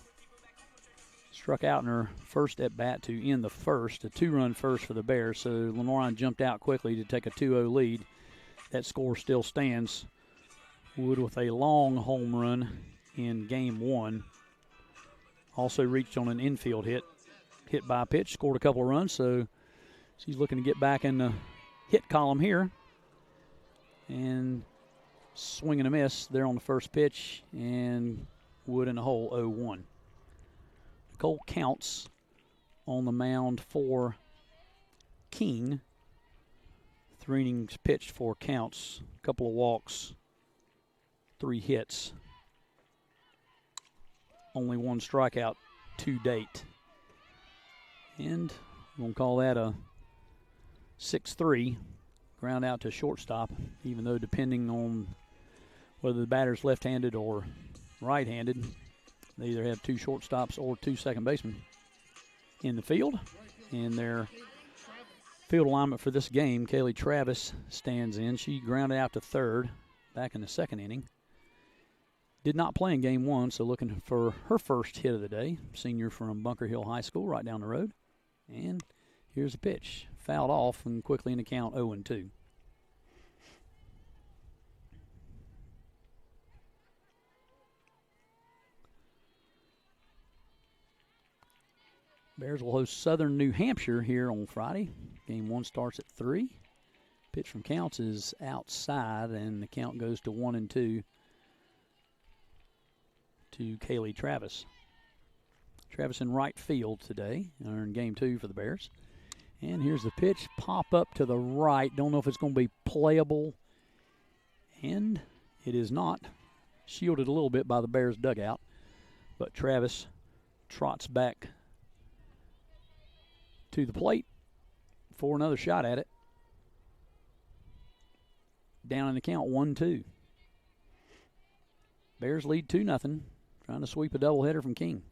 Struck out in her first at bat to end the first, a 2-run first for the Bears. So Lenoir-Rhyne jumped out quickly to take a 2-0 lead. That score still stands. Wood with a long home run in game 1. Also reached on an infield hit by pitch, scored a couple of runs. So she's looking to get back in the hit column here. And swing and a miss there on the first pitch, and Wood in the hole, 0-1. Nicole Counts on the mound for King. 3 innings pitched for Counts, a couple of walks, 3 hits. Only 1 strikeout to date. And we're going to call that a 6-3. Ground out to shortstop, even though depending on whether the batter's left-handed or right-handed, they either have two shortstops or two second basemen in the field. And their field alignment for this game, Kaylee Travis stands in. She grounded out to third back in the second inning. Did not play in game one, so looking for her first hit of the day. Senior from Bunker Hill High School right down the road. And here's the pitch. Fouled off and quickly in the count 0-2. Bears will host Southern New Hampshire here on Friday. Game one starts at 3. Pitch from Counts is outside, and the count goes to 1-2 to Kaylee Travis. Travis in right field today, in game 2 for the Bears. And here's the pitch, pop up to the right. Don't know if it's going to be playable, and it is not. Shielded a little bit by the Bears dugout, but Travis trots back to the plate for another shot at it. Down in the count, 1-2. Bears lead 2-0, trying to sweep a doubleheader from King.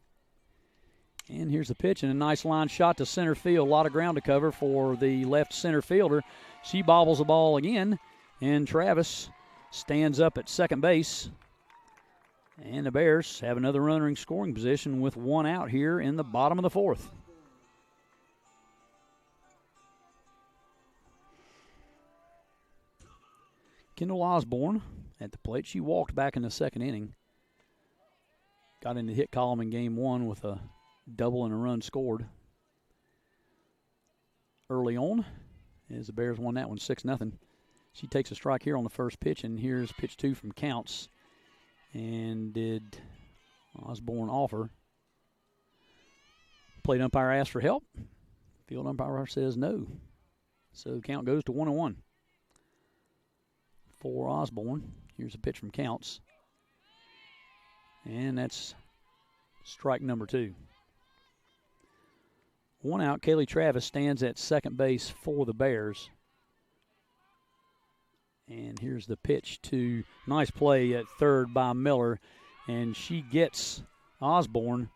And here's the pitch, and a nice line shot to center field. A lot of ground to cover for the left center fielder. She bobbles the ball again, and Travis stands up at second base. And the Bears have another runner in scoring position with one out here in the bottom of the fourth. Kendall Osborne at the plate. She walked back in the second inning. Got in the hit column in game one with a double and a run scored early on as the Bears won that one 6-0. She takes a strike here on the first pitch, and here's pitch 2 from Counts. And did Osborne offer? Plate umpire asked for help. Field umpire says no. So the count goes to 1-1. For Osborne. Here's a pitch from Counts. And that's strike number 2. One out. Kaylee Travis stands at second base for the Bears. And here's the pitch to nice play at third by Miller. And she gets Osborne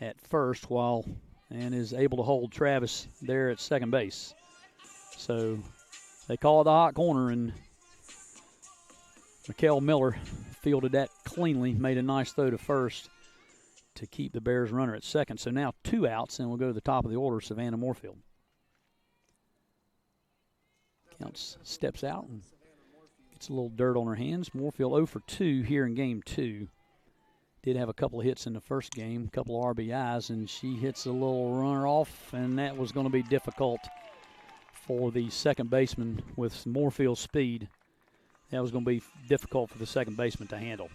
at first and is able to hold Travis there at second base. So they call it the hot corner, and Mikkel Miller fielded that cleanly, made a nice throw to first to keep the Bears runner at second. So now 2 outs, and we'll go to the top of the order, Savannah Moorfield. Counts steps out and gets a little dirt on her hands. Moorfield 0 for 2 here in game 2. Did have a couple of hits in the first game, a couple of RBIs, and she hits a little runner off, and that was going to be difficult for the second baseman with Moorfield's speed. That was going to be difficult for the second baseman to handle.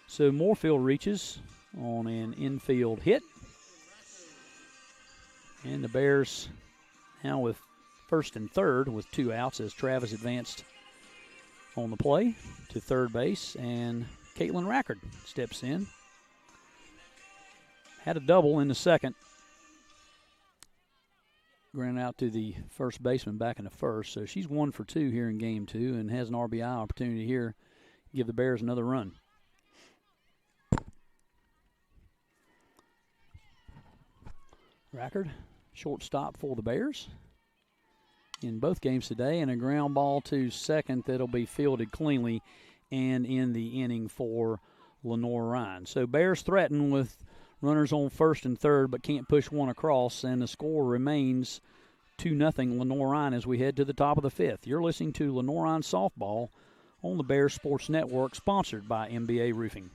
So Moorfield reaches on an infield hit. And the Bears now with first and third with 2 outs as Travis advanced on the play to third base, and Caitlin Rackard steps in. Had a double in the second. Ground out to the first baseman back in the first. So she's 1 for 2 here in game 2 and has an RBI opportunity here. Give the Bears another run. Rackard, shortstop for the Bears in both games today, and a ground ball to second that'll be fielded cleanly and in the inning for Lenoir-Rhyne. So Bears threaten with runners on first and third, but can't push one across, and the score remains 2-0 Lenoir-Rhyne as we head to the top of the 5th. You're listening to Lenoir-Rhyne Softball on the Bears Sports Network, sponsored by MBA Roofing.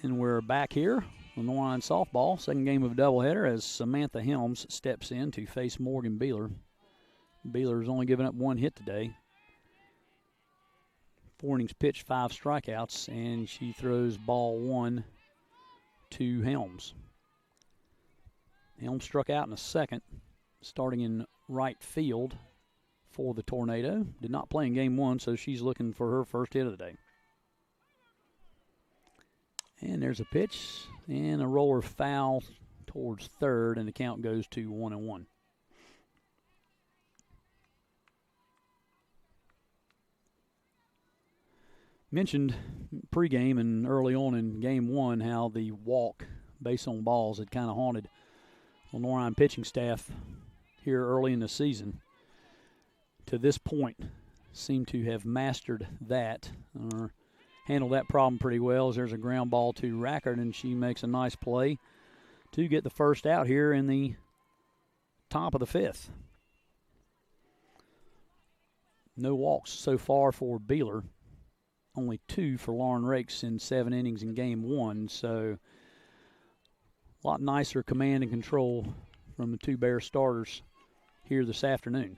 And we're back here. Lenoir-Rhyne softball, second game of a doubleheader as Samantha Helms steps in to face Morgan Beeler. Beeler's only given up one hit today. 4 innings pitched, 5 strikeouts, and she throws ball 1 to Helms. Helms struck out in the second, starting in right field for the Tornado. Did not play in game 1, so she's looking for her first hit of the day. And there's a pitch and a roller foul towards third, and the count goes to 1-1. Mentioned pregame and early on in game 1 how the walk base on balls had kind of haunted Lenoir-Rhyne pitching staff here early in the season. To this point, seem to have mastered that, or handled that problem pretty well, as there's a ground ball to Rackard, and she makes a nice play to get the first out here in the top of the 5th. No walks so far for Beeler. Only 2 for Lauren Rakes in 7 innings in game 1, so a lot nicer command and control from the 2 Bear starters here this afternoon.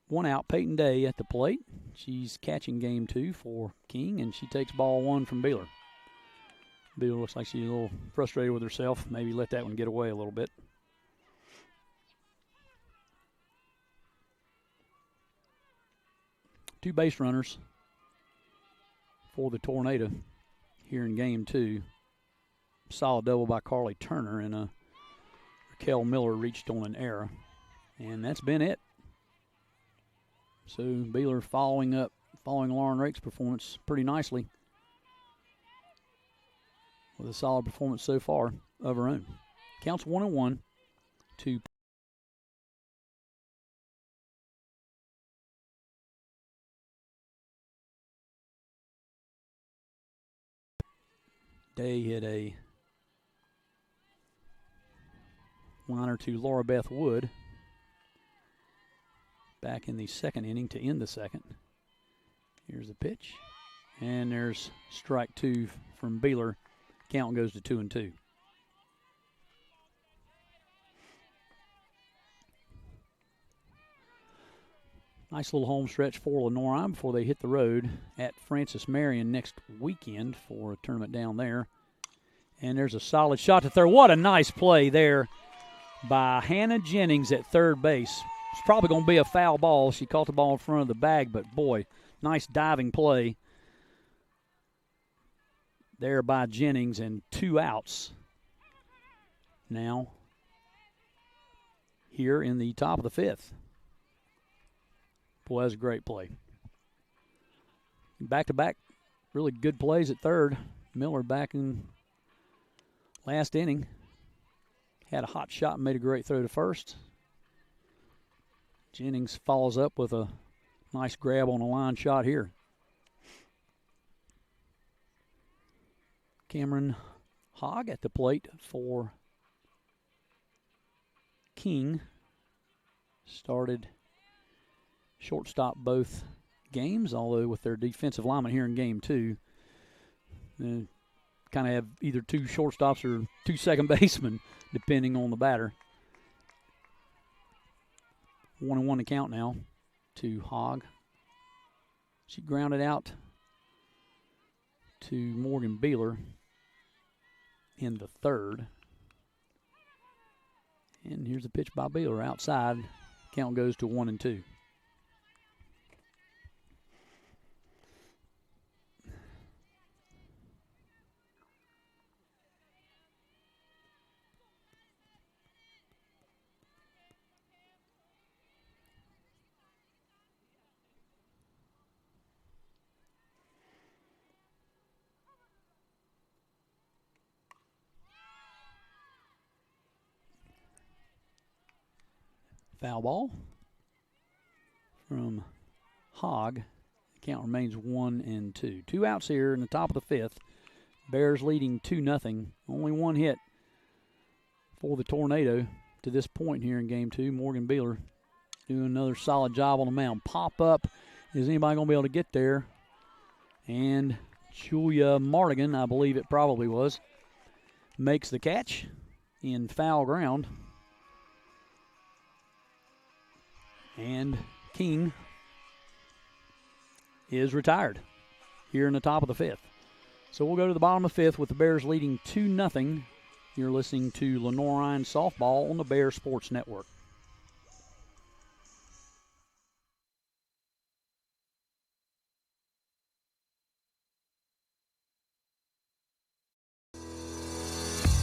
1 out, Peyton Day at the plate. She's catching game 2 for King, and she takes ball 1 from Beeler. Beeler looks like she's a little frustrated with herself. Maybe let that one get away a little bit. Two base runners for the Tornado here in game 2. Solid double by Carly Turner, and Raquel Miller reached on an error. And that's been it. So Beeler following Lauren Rake's performance pretty nicely with a solid performance so far of her own. Counts 1-1 to Day hit a liner to Laura Beth Wood back in the second inning to end the second. Here's the pitch. And there's strike 2 from Beeler. Count goes to 2-2. Nice little home stretch for Lenoir-Rhyne before they hit the road at Francis Marion next weekend for a tournament down there. And there's a solid shot to third. What a nice play there by Hannah Jennings at third base. It's probably going to be a foul ball. She caught the ball in front of the bag, but boy, nice diving play there by Jennings, and 2 outs now here in the top of the 5th. Boy, that was a great play. Back-to-back really good plays at third. Miller back in last inning. Had a hot shot and made a great throw to first. Jennings follows up with a nice grab on a line shot here. Cameron Hogg at the plate for King. Started shortstop both games, although with their defensive lineman here in game 2, kind of have either 2 shortstops or 2 second basemen, depending on the batter. 1-1 to count now to Hogg. She grounded out to Morgan Beeler in the third. And here's a pitch by Beeler outside. Count goes to 1-2. Foul ball from Hogg. The count remains 1-2. 2 outs here in the top of the 5th. Bears leading 2-0. Only 1 hit for the Tornado to this point here in game 2. Morgan Beeler doing another solid job on the mound. Pop up. Is anybody going to be able to get there? And Julia Mardigan, I believe it probably was, makes the catch in foul ground. And King is retired here in the top of the fifth. So we'll go to the bottom of the fifth with the Bears leading 2-0. You're listening to Lenoir-Rhyne Softball on the Bears Sports Network.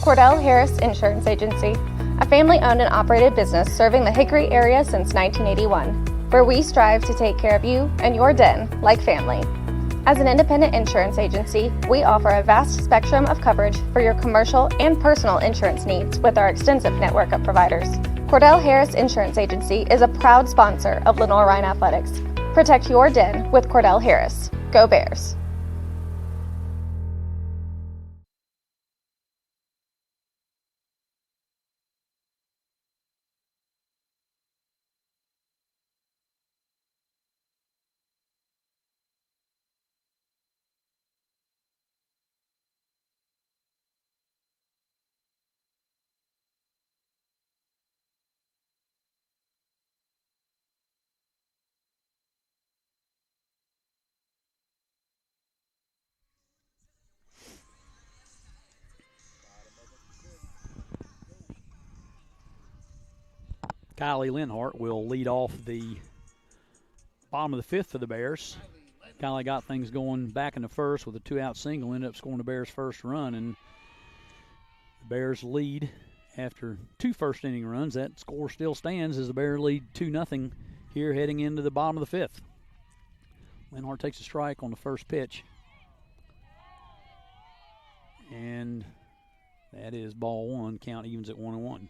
Cordell Harris Insurance Agency, a family-owned and operated business serving the Hickory area since 1981, where we strive to take care of you and your den like family. As an independent insurance agency, we offer a vast spectrum of coverage for your commercial and personal insurance needs with our extensive network of providers. Cordell Harris Insurance Agency is a proud sponsor of Lenoir-Rhyne Athletics. Protect your den with Cordell Harris. Go Bears! Kylie Linhart will lead off the bottom of the fifth for the Bears. Kylie got things going back in the first with a two-out single, ended up scoring the Bears' first run, and the Bears lead after two first-inning runs. That score still stands as the Bears lead 2-0 here heading into the bottom of the fifth. Linhart takes a strike on the first pitch, and that is ball one. Count evens at 1-1.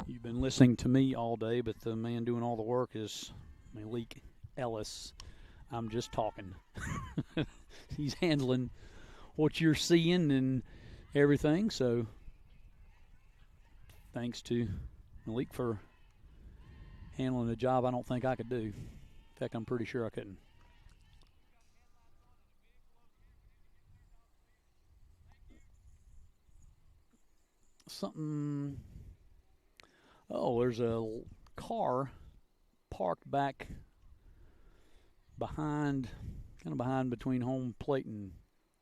You've been listening to me all day, but the man doing all the work is Malik Ellis. I'm just talking. He's handling what you're seeing and everything, so thanks to Malik for handling a job I don't think I could do. In fact, I'm pretty sure I couldn't. There's a car parked back behind between home plate and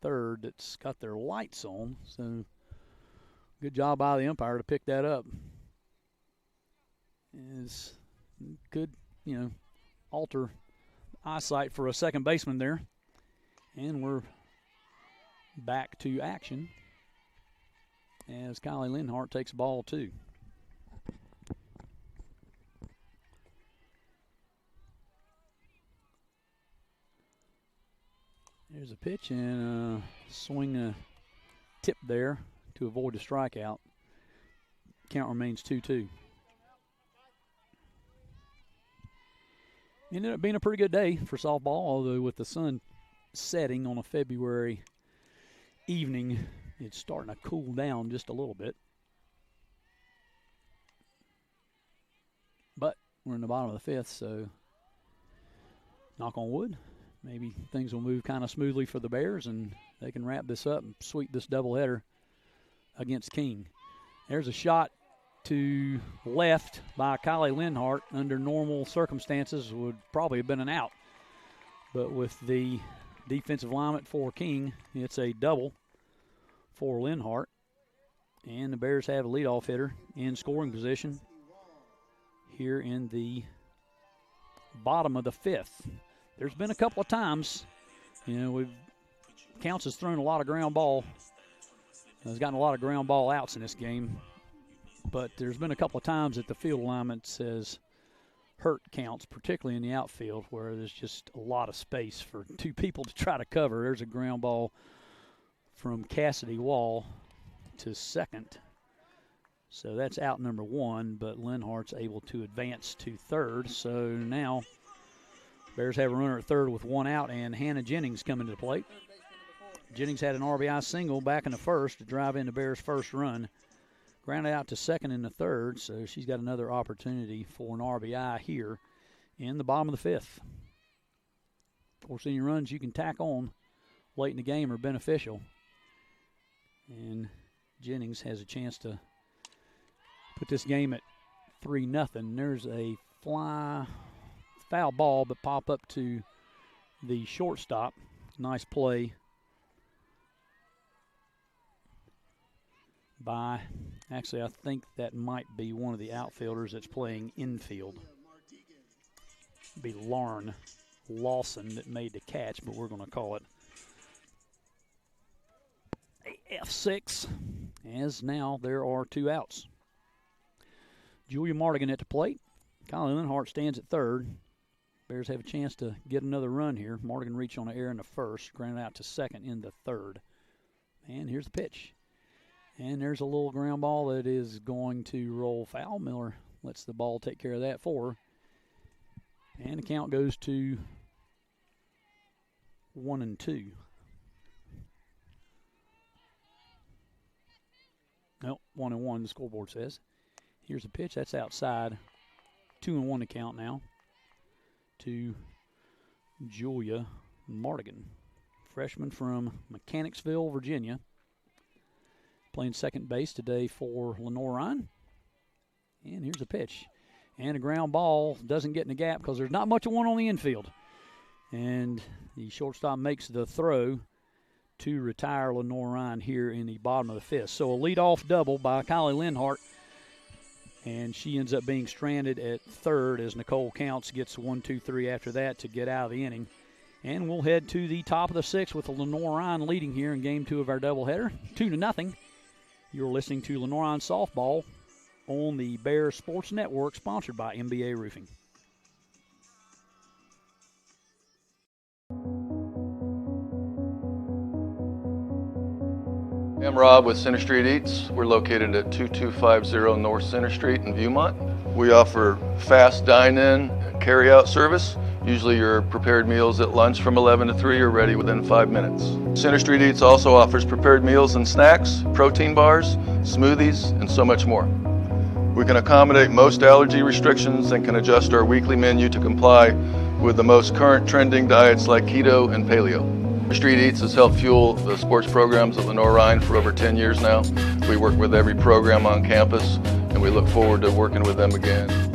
third that's got their lights on. So good job by the umpire to pick that up. It's good, alter eyesight for a second baseman there. And we're back to action as Kylie Linhart takes ball two. There's a pitch and a swing a tip there to avoid a strikeout. Count remains 2-2. Ended up being a pretty good day for softball, although with the sun setting on a February evening, it's starting to cool down just a little bit. But we're in the bottom of the fifth, so knock on wood. Maybe things will move kind of smoothly for the Bears, and they can wrap this up and sweep this doubleheader against King. There's a shot to left by Kylie Linhart. Under normal circumstances would probably have been an out. But with the defensive lineman for King, it's a double for Linhart. And the Bears have a leadoff hitter in scoring position here in the bottom of the fifth. There's been a couple of times, Counts has thrown a lot of ground ball. Has gotten a lot of ground ball outs in this game. But there's been a couple of times that the field alignment says hurt Counts, particularly in the outfield, where there's just a lot of space for two people to try to cover. There's a ground ball from Cassidy Wall to second. So that's out number one, but Linhart's able to advance to third. So now Bears have a runner at third with one out, and Hannah Jennings coming to the plate. Jennings had an RBI single back in the first to drive in the Bears' first run. Grounded out to second in the third, so she's got another opportunity for an RBI here in the bottom of the fifth. Of course, any runs you can tack on late in the game are beneficial. And Jennings has a chance to put this game at 3-0. There's a foul ball, but pop up to the shortstop. Nice play by, actually, I think that might be one of the outfielders that's playing infield. Be Lawson that made the catch, but we're going to call it a F6, as now there are 2 outs. Julia Mardigan at the plate. Kylie Lennart stands at third. Bears have a chance to get another run here. Mardigan reached on an error in the first, grounded out to second in the third. And here's the pitch. And there's a little ground ball that is going to roll foul. Miller lets the ball take care of that for her. And the count goes to 1-2. Nope, 1-1 the scoreboard says. Here's a pitch. That's outside. 2-1 the count now to Julia Mardigan, freshman from Mechanicsville, Virginia. Playing second base today for Lenoir-Rhyne. And here's a pitch. And a ground ball doesn't get in the gap because there's not much of one on the infield. And the shortstop makes the throw to retire Lenoir-Rhyne here in the bottom of the fifth. So a leadoff double by Kylie Lennart. And she ends up being stranded at third as Nicole Counts gets 1, 2, 3 after that to get out of the inning. And we'll head to the top of the sixth with Lenoir-Rhyne leading here in game 2 of our doubleheader, 2-0. You're listening to Lenoir-Rhyne Softball on the Bears Sports Network, sponsored by MBA Roofing. I'm Rob with Center Street Eats. We're located at 2250 North Center Street in Viewmont. We offer fast dine-in and carry-out service. Usually your prepared meals at lunch from 11 to 3 are ready within 5 minutes. Center Street Eats also offers prepared meals and snacks, protein bars, smoothies, and so much more. We can accommodate most allergy restrictions and can adjust our weekly menu to comply with the most current trending diets like keto and paleo. Street Eats has helped fuel the sports programs at Lenoir-Rhyne for over 10 years now. We work with every program on campus, and we look forward to working with them again.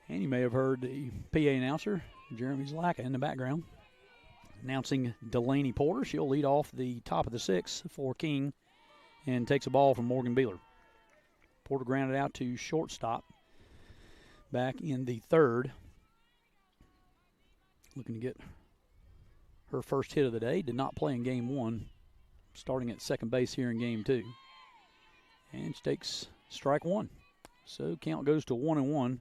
And you may have heard the PA announcer, Jeremy Zlaka, in the background, announcing Delaney Porter. She'll lead off the top of the sixth for King and takes a ball from Morgan Beeler. Porter grounded out to shortstop back in the third. Looking to get her first hit of the day. Did not play in game 1, starting at second base here in game 2. And she takes strike 1. So count goes to 1-1.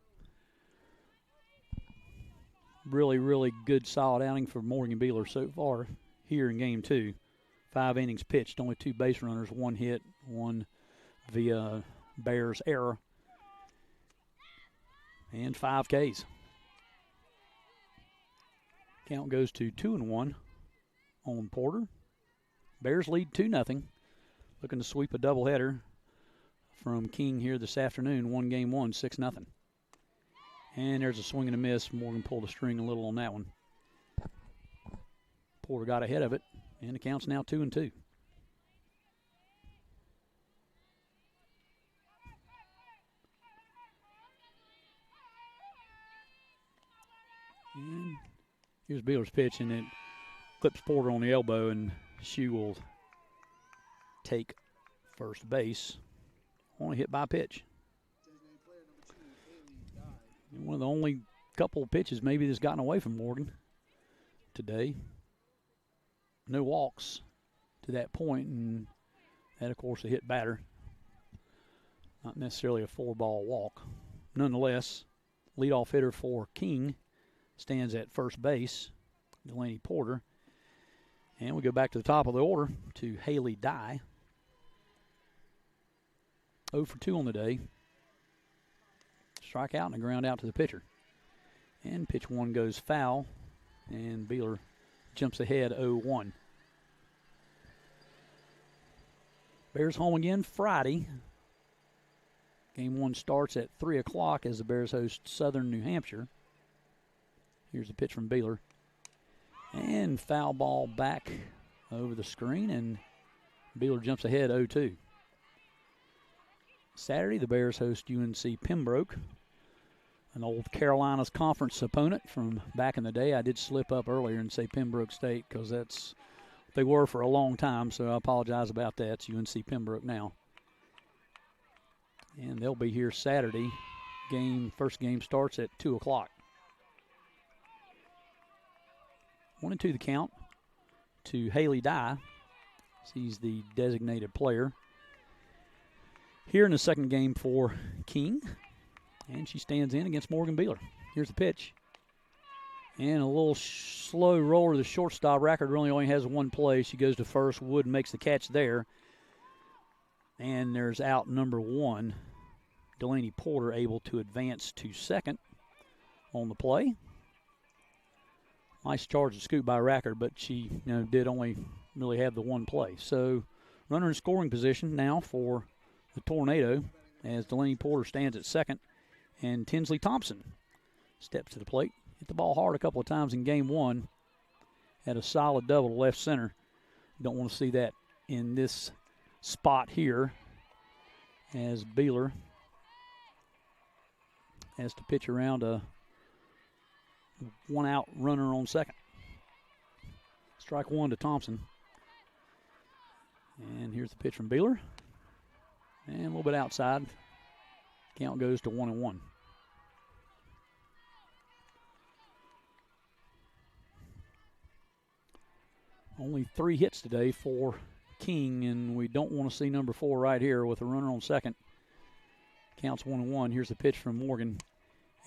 Really, really good, solid outing for Morgan Beeler so far here in game 2. 5 innings pitched, only 2 base runners, 1 hit, 1 via Bears error, and 5 Ks. Count goes to 2-1 on Porter. Bears lead 2-0. Looking to sweep a doubleheader from King here this afternoon. 1 game 1, 6-0. And there's a swing and a miss. Morgan pulled the string a little on that one. Porter got ahead of it, and the count's now 2-2. And here's Beeler's pitch, and it clips Porter on the elbow, and she will take first base. Only hit by pitch. One of the only couple of pitches maybe that's gotten away from Morgan today. No walks to that point, and that, of course, a hit batter. Not necessarily a 4-ball walk. Nonetheless, leadoff hitter for King stands at first base, Delaney Porter. And we go back to the top of the order to Haley Dye. 0 for 2 on the day. Strike out and a ground out to the pitcher. And pitch 1 goes foul, and Beeler jumps ahead 0-1. Bears home again Friday. Game 1 starts at 3 o'clock as the Bears host Southern New Hampshire. Here's a pitch from Beeler. And foul ball back over the screen, and Beeler jumps ahead 0-2. Saturday, the Bears host UNC Pembroke, an old Carolinas Conference opponent from back in the day. I did slip up earlier and say Pembroke State because that's what they were for a long time, so I apologize about that. It's UNC Pembroke now. And they'll be here Saturday. First game starts at 2 o'clock. 1-2 the count to Haley Dye. She's the designated player. Here in the second game for King. And she stands in against Morgan Beeler. Here's the pitch. And a little slow roller to the shortstop. Rackard really only has one play. She goes to first. Wood makes the catch there. And there's out number 1. Delaney Porter able to advance to second on the play. Nice charge and scoop by Rackard, but she did only really have the one play. So runner in scoring position now for the Tornado as Delaney Porter stands at second, and Tinsley Thompson steps to the plate. Hit the ball hard a couple of times in game 1. Had a solid double to left center. Don't want to see that in this spot here as Beeler has to pitch around a 1-out runner on second. Strike 1 to Thompson. And here's the pitch from Beeler. And a little bit outside. Count goes to 1-1. Only 3 hits today for King, and we don't want to see number 4 right here with a runner on second. Counts 1-1. Here's the pitch from Morgan.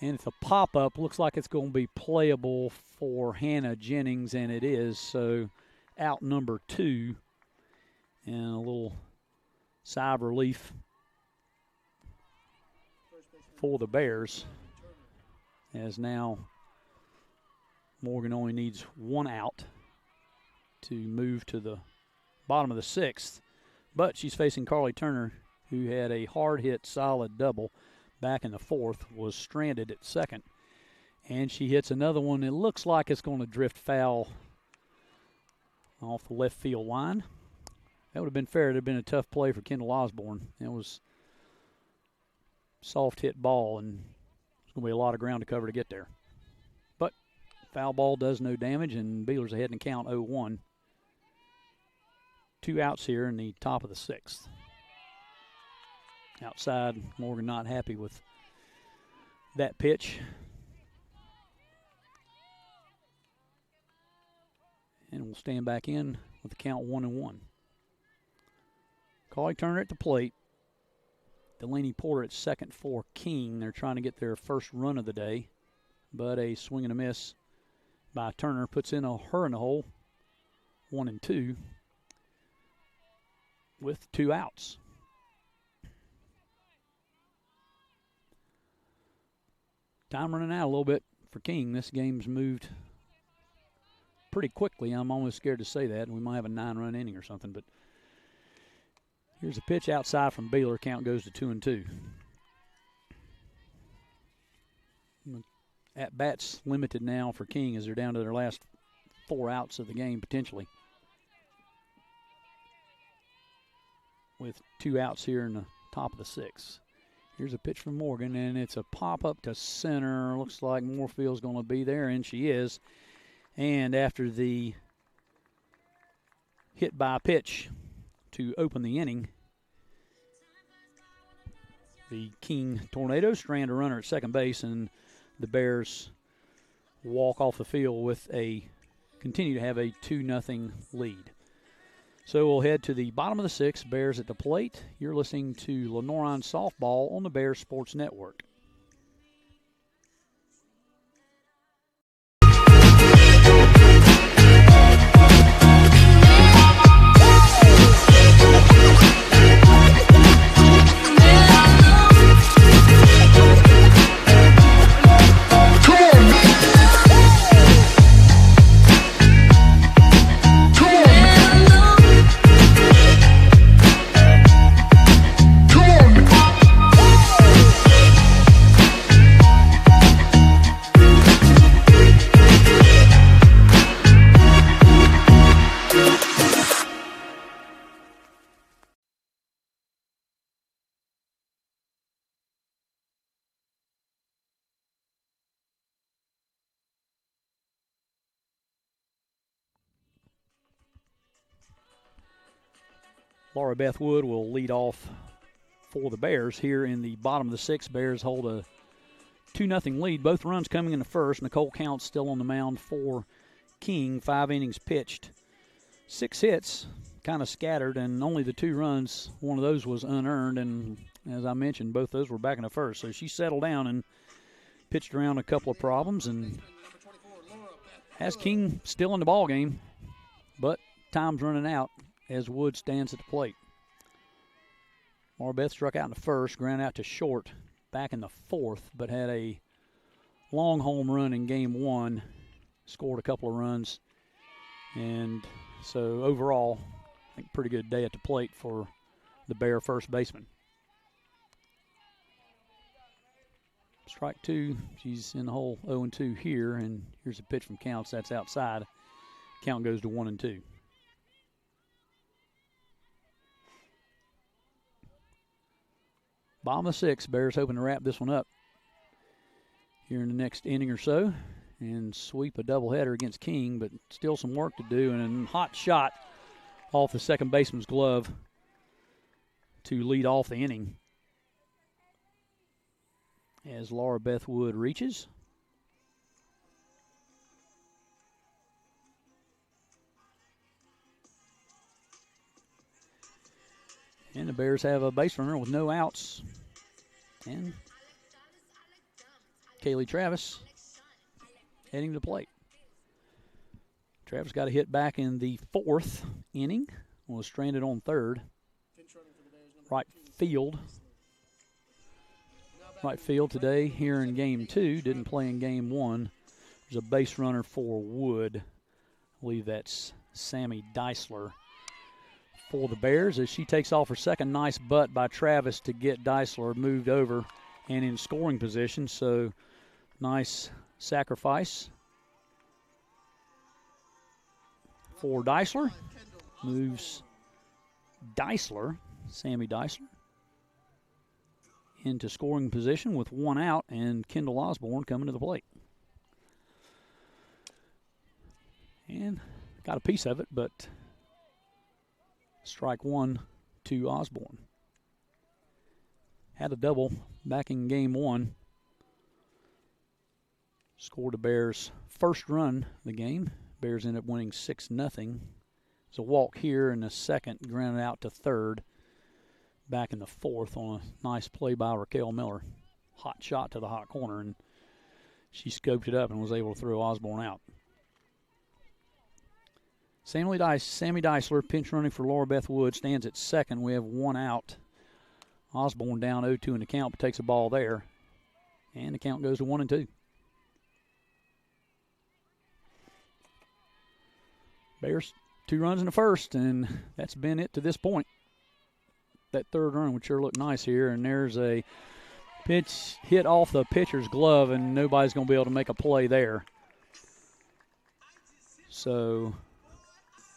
And it's a pop-up. Looks like it's going to be playable for Hannah Jennings, and it is. So out number 2. And a little sigh of relief for the Bears, as now Morgan only needs 1 out to move to the bottom of the 6th. But she's facing Carly Turner, who had a hard-hit solid double back in the 4th, was stranded at second. And she hits another one. It looks like it's going to drift foul off the left field line. That would have been fair. It would have been a tough play for Kendall Osborne. It was soft hit ball, and there's going to be a lot of ground to cover to get there. But foul ball does no damage, and Beeler's ahead in count 0-1. 2 outs here in the top of the 6th. Outside, Morgan not happy with that pitch. And we'll stand back in with the count 1-1. Carly Turner at the plate. Delaney Porter at second for King. They're trying to get their first run of the day, but a swing and a miss by Turner puts in her in the hole. 1-2 with 2 outs. Time running out a little bit for King. This game's moved pretty quickly. I'm almost scared to say that. We might have a 9-run inning or something, but here's a pitch outside from Beeler. Count goes to 2-2. At-bats limited now for King as they're down to their last 4 outs of the game potentially. With 2 outs here in the top of the 6th. Here's a pitch from Morgan, and it's a pop-up to center. Looks like Moorfield's going to be there, and she is. And after the hit by pitch to open the inning, the King Tornadoes strand a runner at second base, and the Bears walk off the field with continue to have a 2-0 lead. So we'll head to the bottom of the 6th, Bears at the plate. You're listening to Lenoir-Rhyne Softball on the Bears Sports Network. Laura Beth Wood will lead off for the Bears. Here in the bottom of the sixth, Bears hold a 2-0 lead. Both runs coming in the first. Nicole Count still on the mound for King. 5 innings pitched. 6 hits, kind of scattered, and only the 2 runs. One of those was unearned, and as I mentioned, both those were back in the first. So she settled down and pitched around a couple of problems and has King still in the ball game, but time's running out as Wood stands at the plate. Laura Beth struck out in the first, ground out to short back in the fourth, but had a long home run in game 1, scored a couple of runs, and so overall, I think pretty good day at the plate for the Bear first baseman. Strike 2, she's in the hole 0-2 here, and here's a pitch from Counts. That's outside. Count goes to 1-2. Bottom of 6, Bears hoping to wrap this one up here in the next inning or so and sweep a doubleheader against King, but still some work to do, and a hot shot off the second baseman's glove to lead off the inning as Laura Beth Wood reaches. And the Bears have a base runner with no outs. And Kaylee Travis heading to the plate. Travis got a hit back in the 4th inning. Was stranded on 3rd. Right field. Right field today here in game 2. Didn't play in game 1. There's a base runner for Wood. I believe that's Sammy Deisler for the Bears as she takes off her second. Nice butt by Travis to get Deisler moved over and in scoring position. So nice sacrifice for Deisler. Moves Deisler, Sammy Deisler, into scoring position with 1 out, and Kendall Osborne coming to the plate. And got a piece of it, but strike 1 to Osborne. Had a double back in game 1. Scored the Bears' first run of the game. Bears end up winning 6-0. There's a walk here in the second, grounded out to 3rd. Back in the 4th on a nice play by Raquel Miller. Hot shot to the hot corner, and she scoped it up and was able to throw Osborne out. Sammy Deisler, pinch running for Laura Beth Wood, stands at second. We have 1 out. Osborne down 0-2 in the count, but takes a ball there. And the count goes to 1-2. Bears 2 runs in the first, and that's been it to this point. That 3rd run would sure look nice here, and there's a pitch hit off the pitcher's glove, and nobody's going to be able to make a play there. So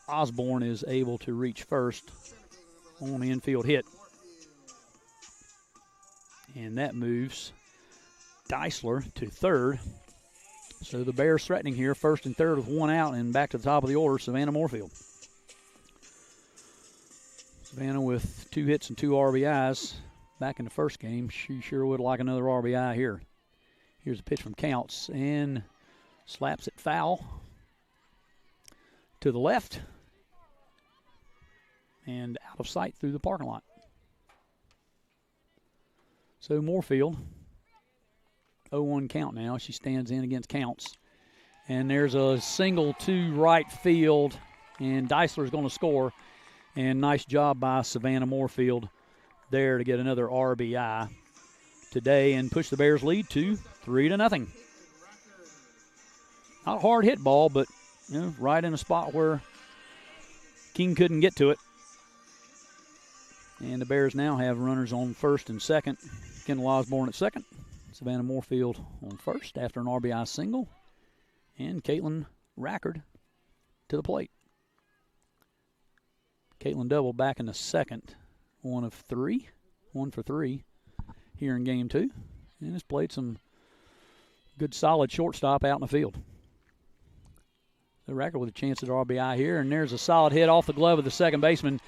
Osborne is able to reach first on the infield hit. And that moves Deisler to 3rd. So the Bears threatening here, 1st and 3rd with 1 out, and back to the top of the order, Savannah Moorfield. Savannah with 2 hits and 2 RBIs back in the first game. She sure would like another RBI here. Here's a pitch from Counts, and slaps it foul to the left and out of sight through the parking lot. So Moorfield, 0-1 count now. She stands in against Counts. And there's a single to right field, and Deisler's going to score. And nice job by Savannah Moorfield there to get another RBI today and push the Bears' lead to 3-0. Not a hard hit ball, but right in a spot where King couldn't get to it. And the Bears now have runners on 1st and 2nd. Kendall Osborne at 2nd. Savannah Moorfield on 1st after an RBI single. And Caitlin Rackard to the plate. Caitlin double back in the 2nd. 1 for 3 here in game 2. And has played some good solid shortstop out in the field. So Rackard with a chance at RBI here. And there's a solid hit off the glove of the second baseman.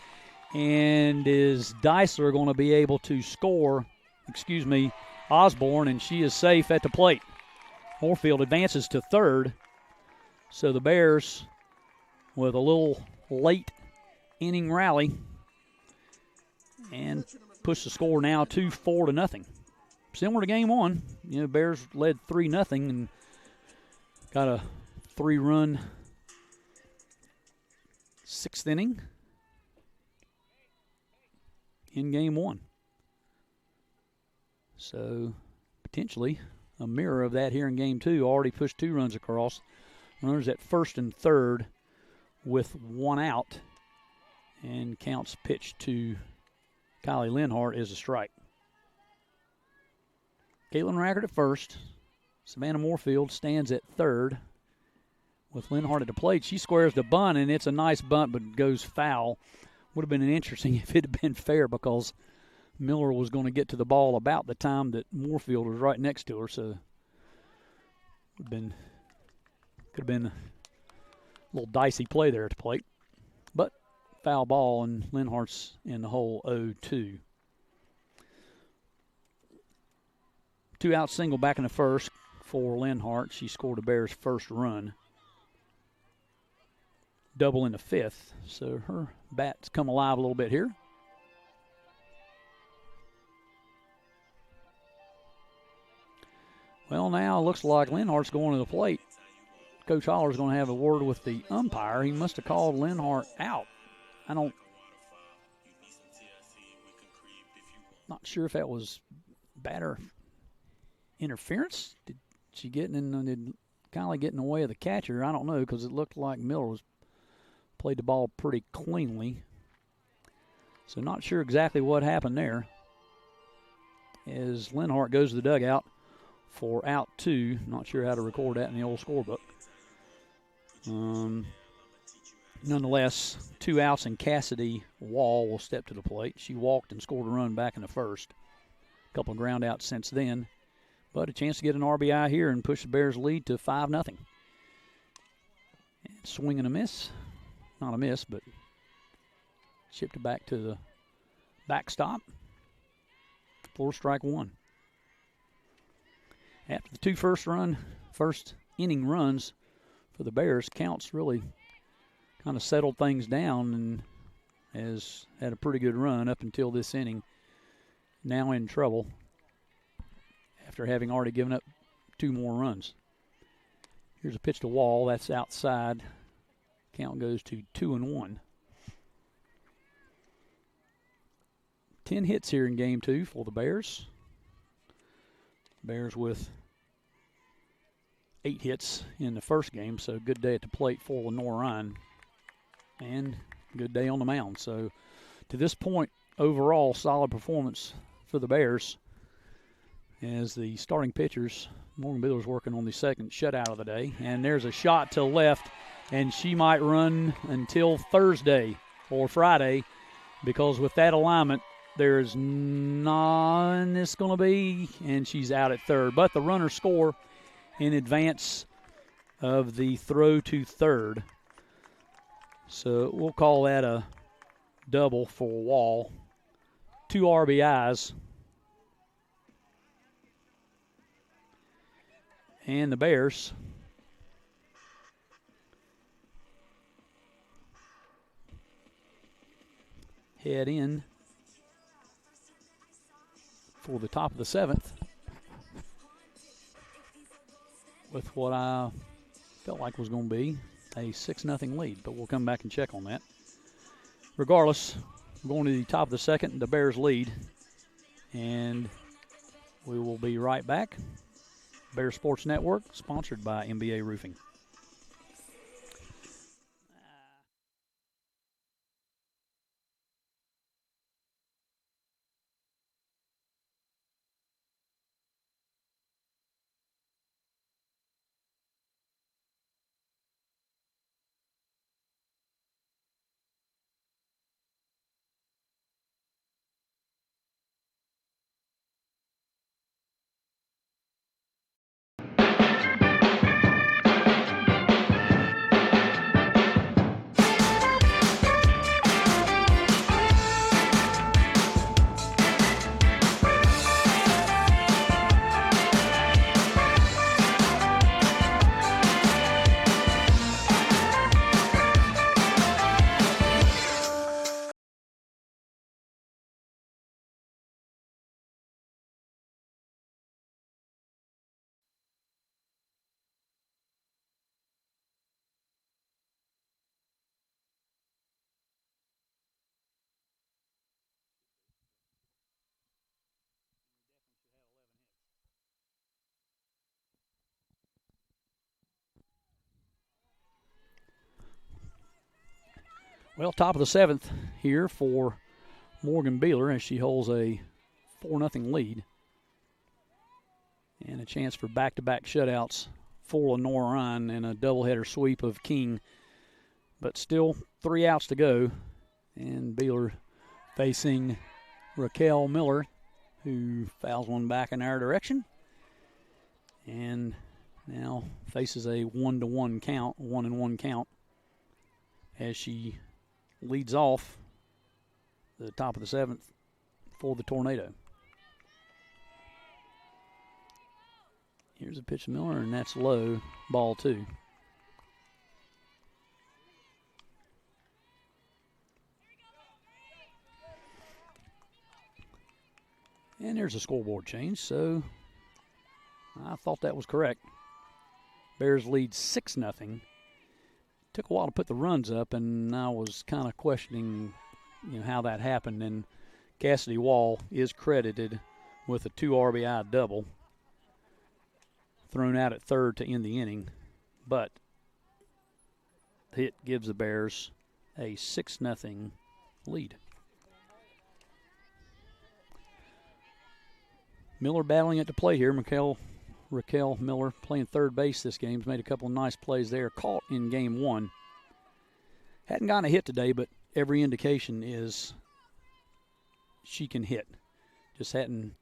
And is Deisler going to be able to score, Osborne, and she is safe at the plate. Moorfield advances to third. So the Bears, with a little late inning rally, and push the score now to 4-0. Similar to game one, Bears led 3-0 and got a 3-run sixth inning in game one. So potentially a mirror of that here in game two. Already pushed 2 runs across. Runners at first and third with 1 out. And counts pitched to Kylie Lenhart is a strike. Caitlin Rackert at first. Savannah Moorfield stands at third with Lenhart at the plate. She squares the bunt, and it's a nice bunt, but goes foul. Would have been interesting if it had been fair, because Miller was going to get to the ball about the time that Moorfield was right next to her. So could have been a little dicey play there at the plate. But foul ball, and Lenhart's in the hole 0-2. 2-out single back in the first for Lenhart. She scored the Bears' first run. Double in the fifth, so her bat's come alive a little bit here. Well, now it looks like Lenhart's going to the plate. Coach Holler's going to have a word with the umpire. He must have called Lenhart out. Not sure if that was batter interference. Did she get did Kylie get in the way of the catcher? I don't know, because it looked like Miller played the ball pretty cleanly. So not sure exactly what happened there. As Lenhart goes to the dugout for out 2. Not sure how to record that in the old scorebook. Nonetheless, 2 outs, and Cassidy Wall will step to the plate. She walked and scored a run back in the first. A couple of ground outs since then. But a chance to get an RBI here and push the Bears' lead to 5-0. And swing and a miss. Not a miss, but shipped it back to the backstop. 4 strike 1. After the 2 first inning runs for the Bears, Counts really kind of settled things down and has had a pretty good run up until this inning. Now in trouble after having already given up 2 more runs. Here's a pitch to Wall. That's outside. Count goes to 2-1. 10 hits here in game 2 for the Bears. Bears with 8 hits in the first game, so good day at the plate for Lenoir-Rhyne. And good day on the mound. So to this point, overall, solid performance for the Bears as the starting pitchers, Morgan Beeler's working on the second shutout of the day. And there's a shot to left, and she might run until Thursday or Friday, because with that alignment, there's none it's going to be, and she's out at third. But the runners score in advance of the throw to third. So we'll call that a double for Wall. 2 RBIs. And the Bears head in for the top of the 7th with what I felt like was going to be a 6-0 lead, but we'll come back and check on that. Regardless, we're going to the top of the 2nd, the Bears lead, and we will be right back. Bears Sports Network, sponsored by MBA Roofing. Well, top of the 7th here for Morgan Beeler as she holds a 4-0 lead. And a chance for back-to-back shutouts for Lenoir-Rhyne and a doubleheader sweep of King. But still 3 outs to go. And Beeler facing Raquel Miller, who fouls one back in our direction. And now faces a 1-1 count, 1-1 count, as she leads off the top of the 7th for the Tornado. Here's a pitch to Miller, and that's low, ball 2. And there's a scoreboard change, so I thought that was correct. Bears lead 6-0. Took a while to put the runs up, and I was kind of questioning, how that happened. And Cassidy Wall is credited with a 2 RBI double, thrown out at third to end the inning, but the hit gives the Bears a 6-0 lead. Miller battling it to play here. Raquel Miller playing third base this game. Has made a couple of nice plays there. Caught in game 1. Hadn't gotten a hit today, but every indication is she can hit. Just hadn't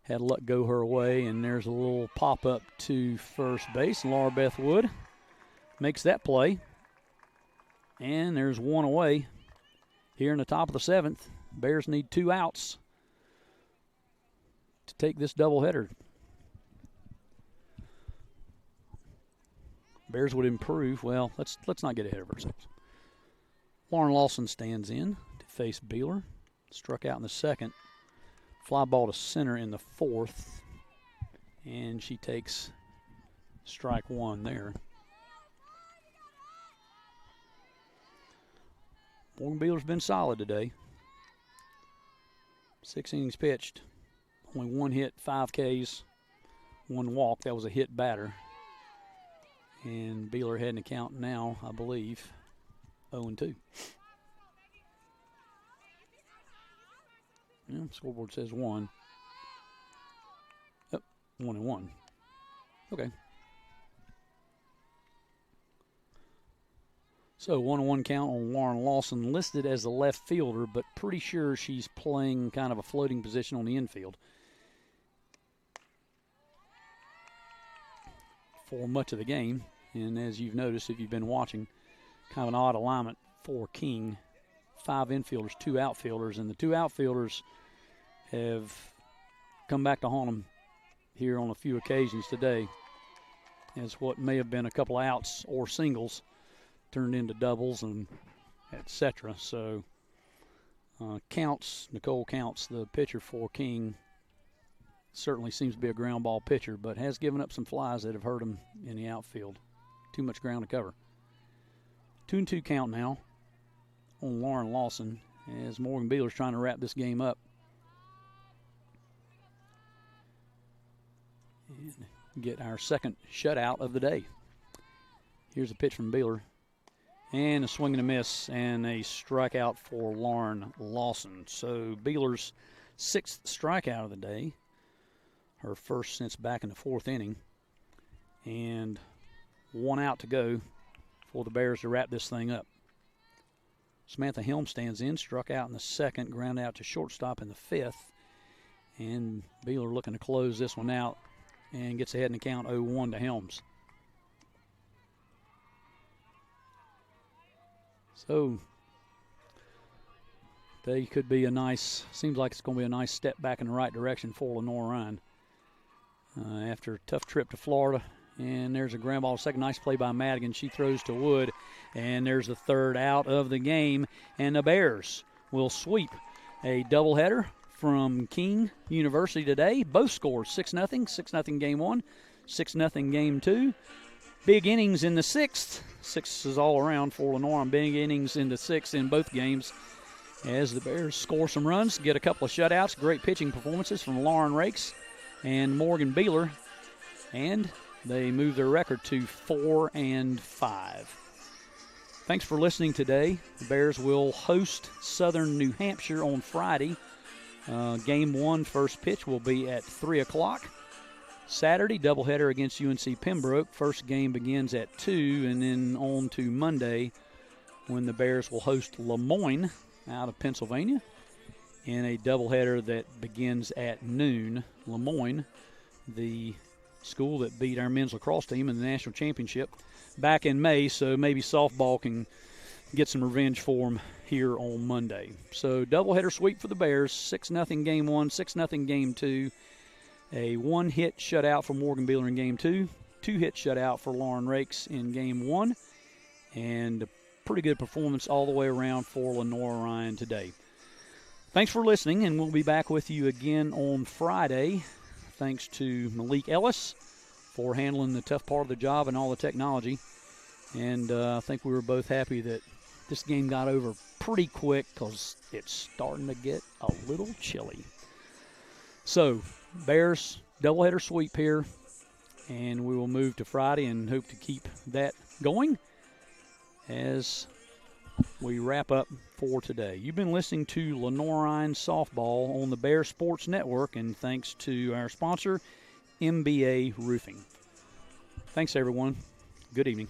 had luck go her way, and there's a little pop-up to first base. Laura Beth Wood makes that play. And there's one away here in the top of the 7th. Bears need 2 outs to take this doubleheader. Bears would improve. Well, let's not get ahead of ourselves. Lauren Lawson stands in to face Beeler. Struck out in the 2nd. Fly ball to center in the 4th. And she takes strike 1 there. Morgan Beeler's been solid today. 6 innings pitched. Only 1 hit, 5 Ks, 1 walk. That was a hit batter. And Beeler heading to count now, I believe, 0-2. Yeah, scoreboard says 1. Oh, 1-1. Okay. So 1-1 count on Lauren Lawson, listed as a left fielder, but pretty sure she's playing kind of a floating position on the infield for much of the game. And as you've noticed, if you've been watching, kind of an odd alignment for King. 5 infielders, 2 outfielders, and the 2 outfielders have come back to haunt them here on a few occasions today, as what may have been a couple of outs or singles turned into doubles and etc. So Nicole Counts, the pitcher for King, certainly seems to be a ground ball pitcher, but has given up some flies that have hurt him in the outfield. Too much ground to cover. 2-2 count now on Lauren Lawson as Morgan Beeler's trying to wrap this game up. And get our second shutout of the day. Here's a pitch from Beeler. And a swing and a miss and a strikeout for Lauren Lawson. So Beeler's 6th strikeout of the day. Her first since back in the 4th inning. And 1 out to go for the Bears to wrap this thing up. Samantha Helm stands in, struck out in the 2nd, ground out to shortstop in the 5th. And Beeler looking to close this one out and gets ahead in the count 0-1 to Helms. So they could be seems like it's going to be a nice step back in the right direction for Lenoir-Rhyne. After a tough trip to Florida. And there's a ground ball, second. Nice play by Madigan. She throws to Wood. And there's the 3rd out of the game. And the Bears will sweep a doubleheader from King University today. Both scores 6-0. 6-0 game 1, 6-0 game 2. Big innings in the 6th. 6 is all around for Lenoir. Big innings in the 6th in both games as the Bears score some runs, get a couple of shutouts. Great pitching performances from Lauren Rakes and Morgan Beeler. And they move their record to 4-5. Thanks for listening today. The Bears will host Southern New Hampshire on Friday. Game 1, first pitch, will be at 3 o'clock. Saturday, doubleheader against UNC Pembroke. First game begins at 2, and then on to Monday when the Bears will host Lemoyne out of Pennsylvania in a doubleheader that begins at noon. Lemoyne, the school that beat our men's lacrosse team in the national championship back in May, so maybe softball can get some revenge for them here on Monday. So doubleheader sweep for the Bears, 6-0 game 1, 6-0 game 2. A 1-hit shutout for Morgan Beeler in game 2, 2-hit shutout for Lauren Rakes in game 1, and a pretty good performance all the way around for Lenoir-Rhyne today. Thanks for listening, and we'll be back with you again on Friday. Thanks to Malik Ellis for handling the tough part of the job and all the technology. And I think we were both happy that this game got over pretty quick because it's starting to get a little chilly. So, Bears doubleheader sweep here, and we will move to Friday and hope to keep that going as we wrap up for today. You've been listening to Lenoir-Rhyne Softball on the Bears Sports Network, and thanks to our sponsor, MBA Roofing. Thanks, everyone. Good evening.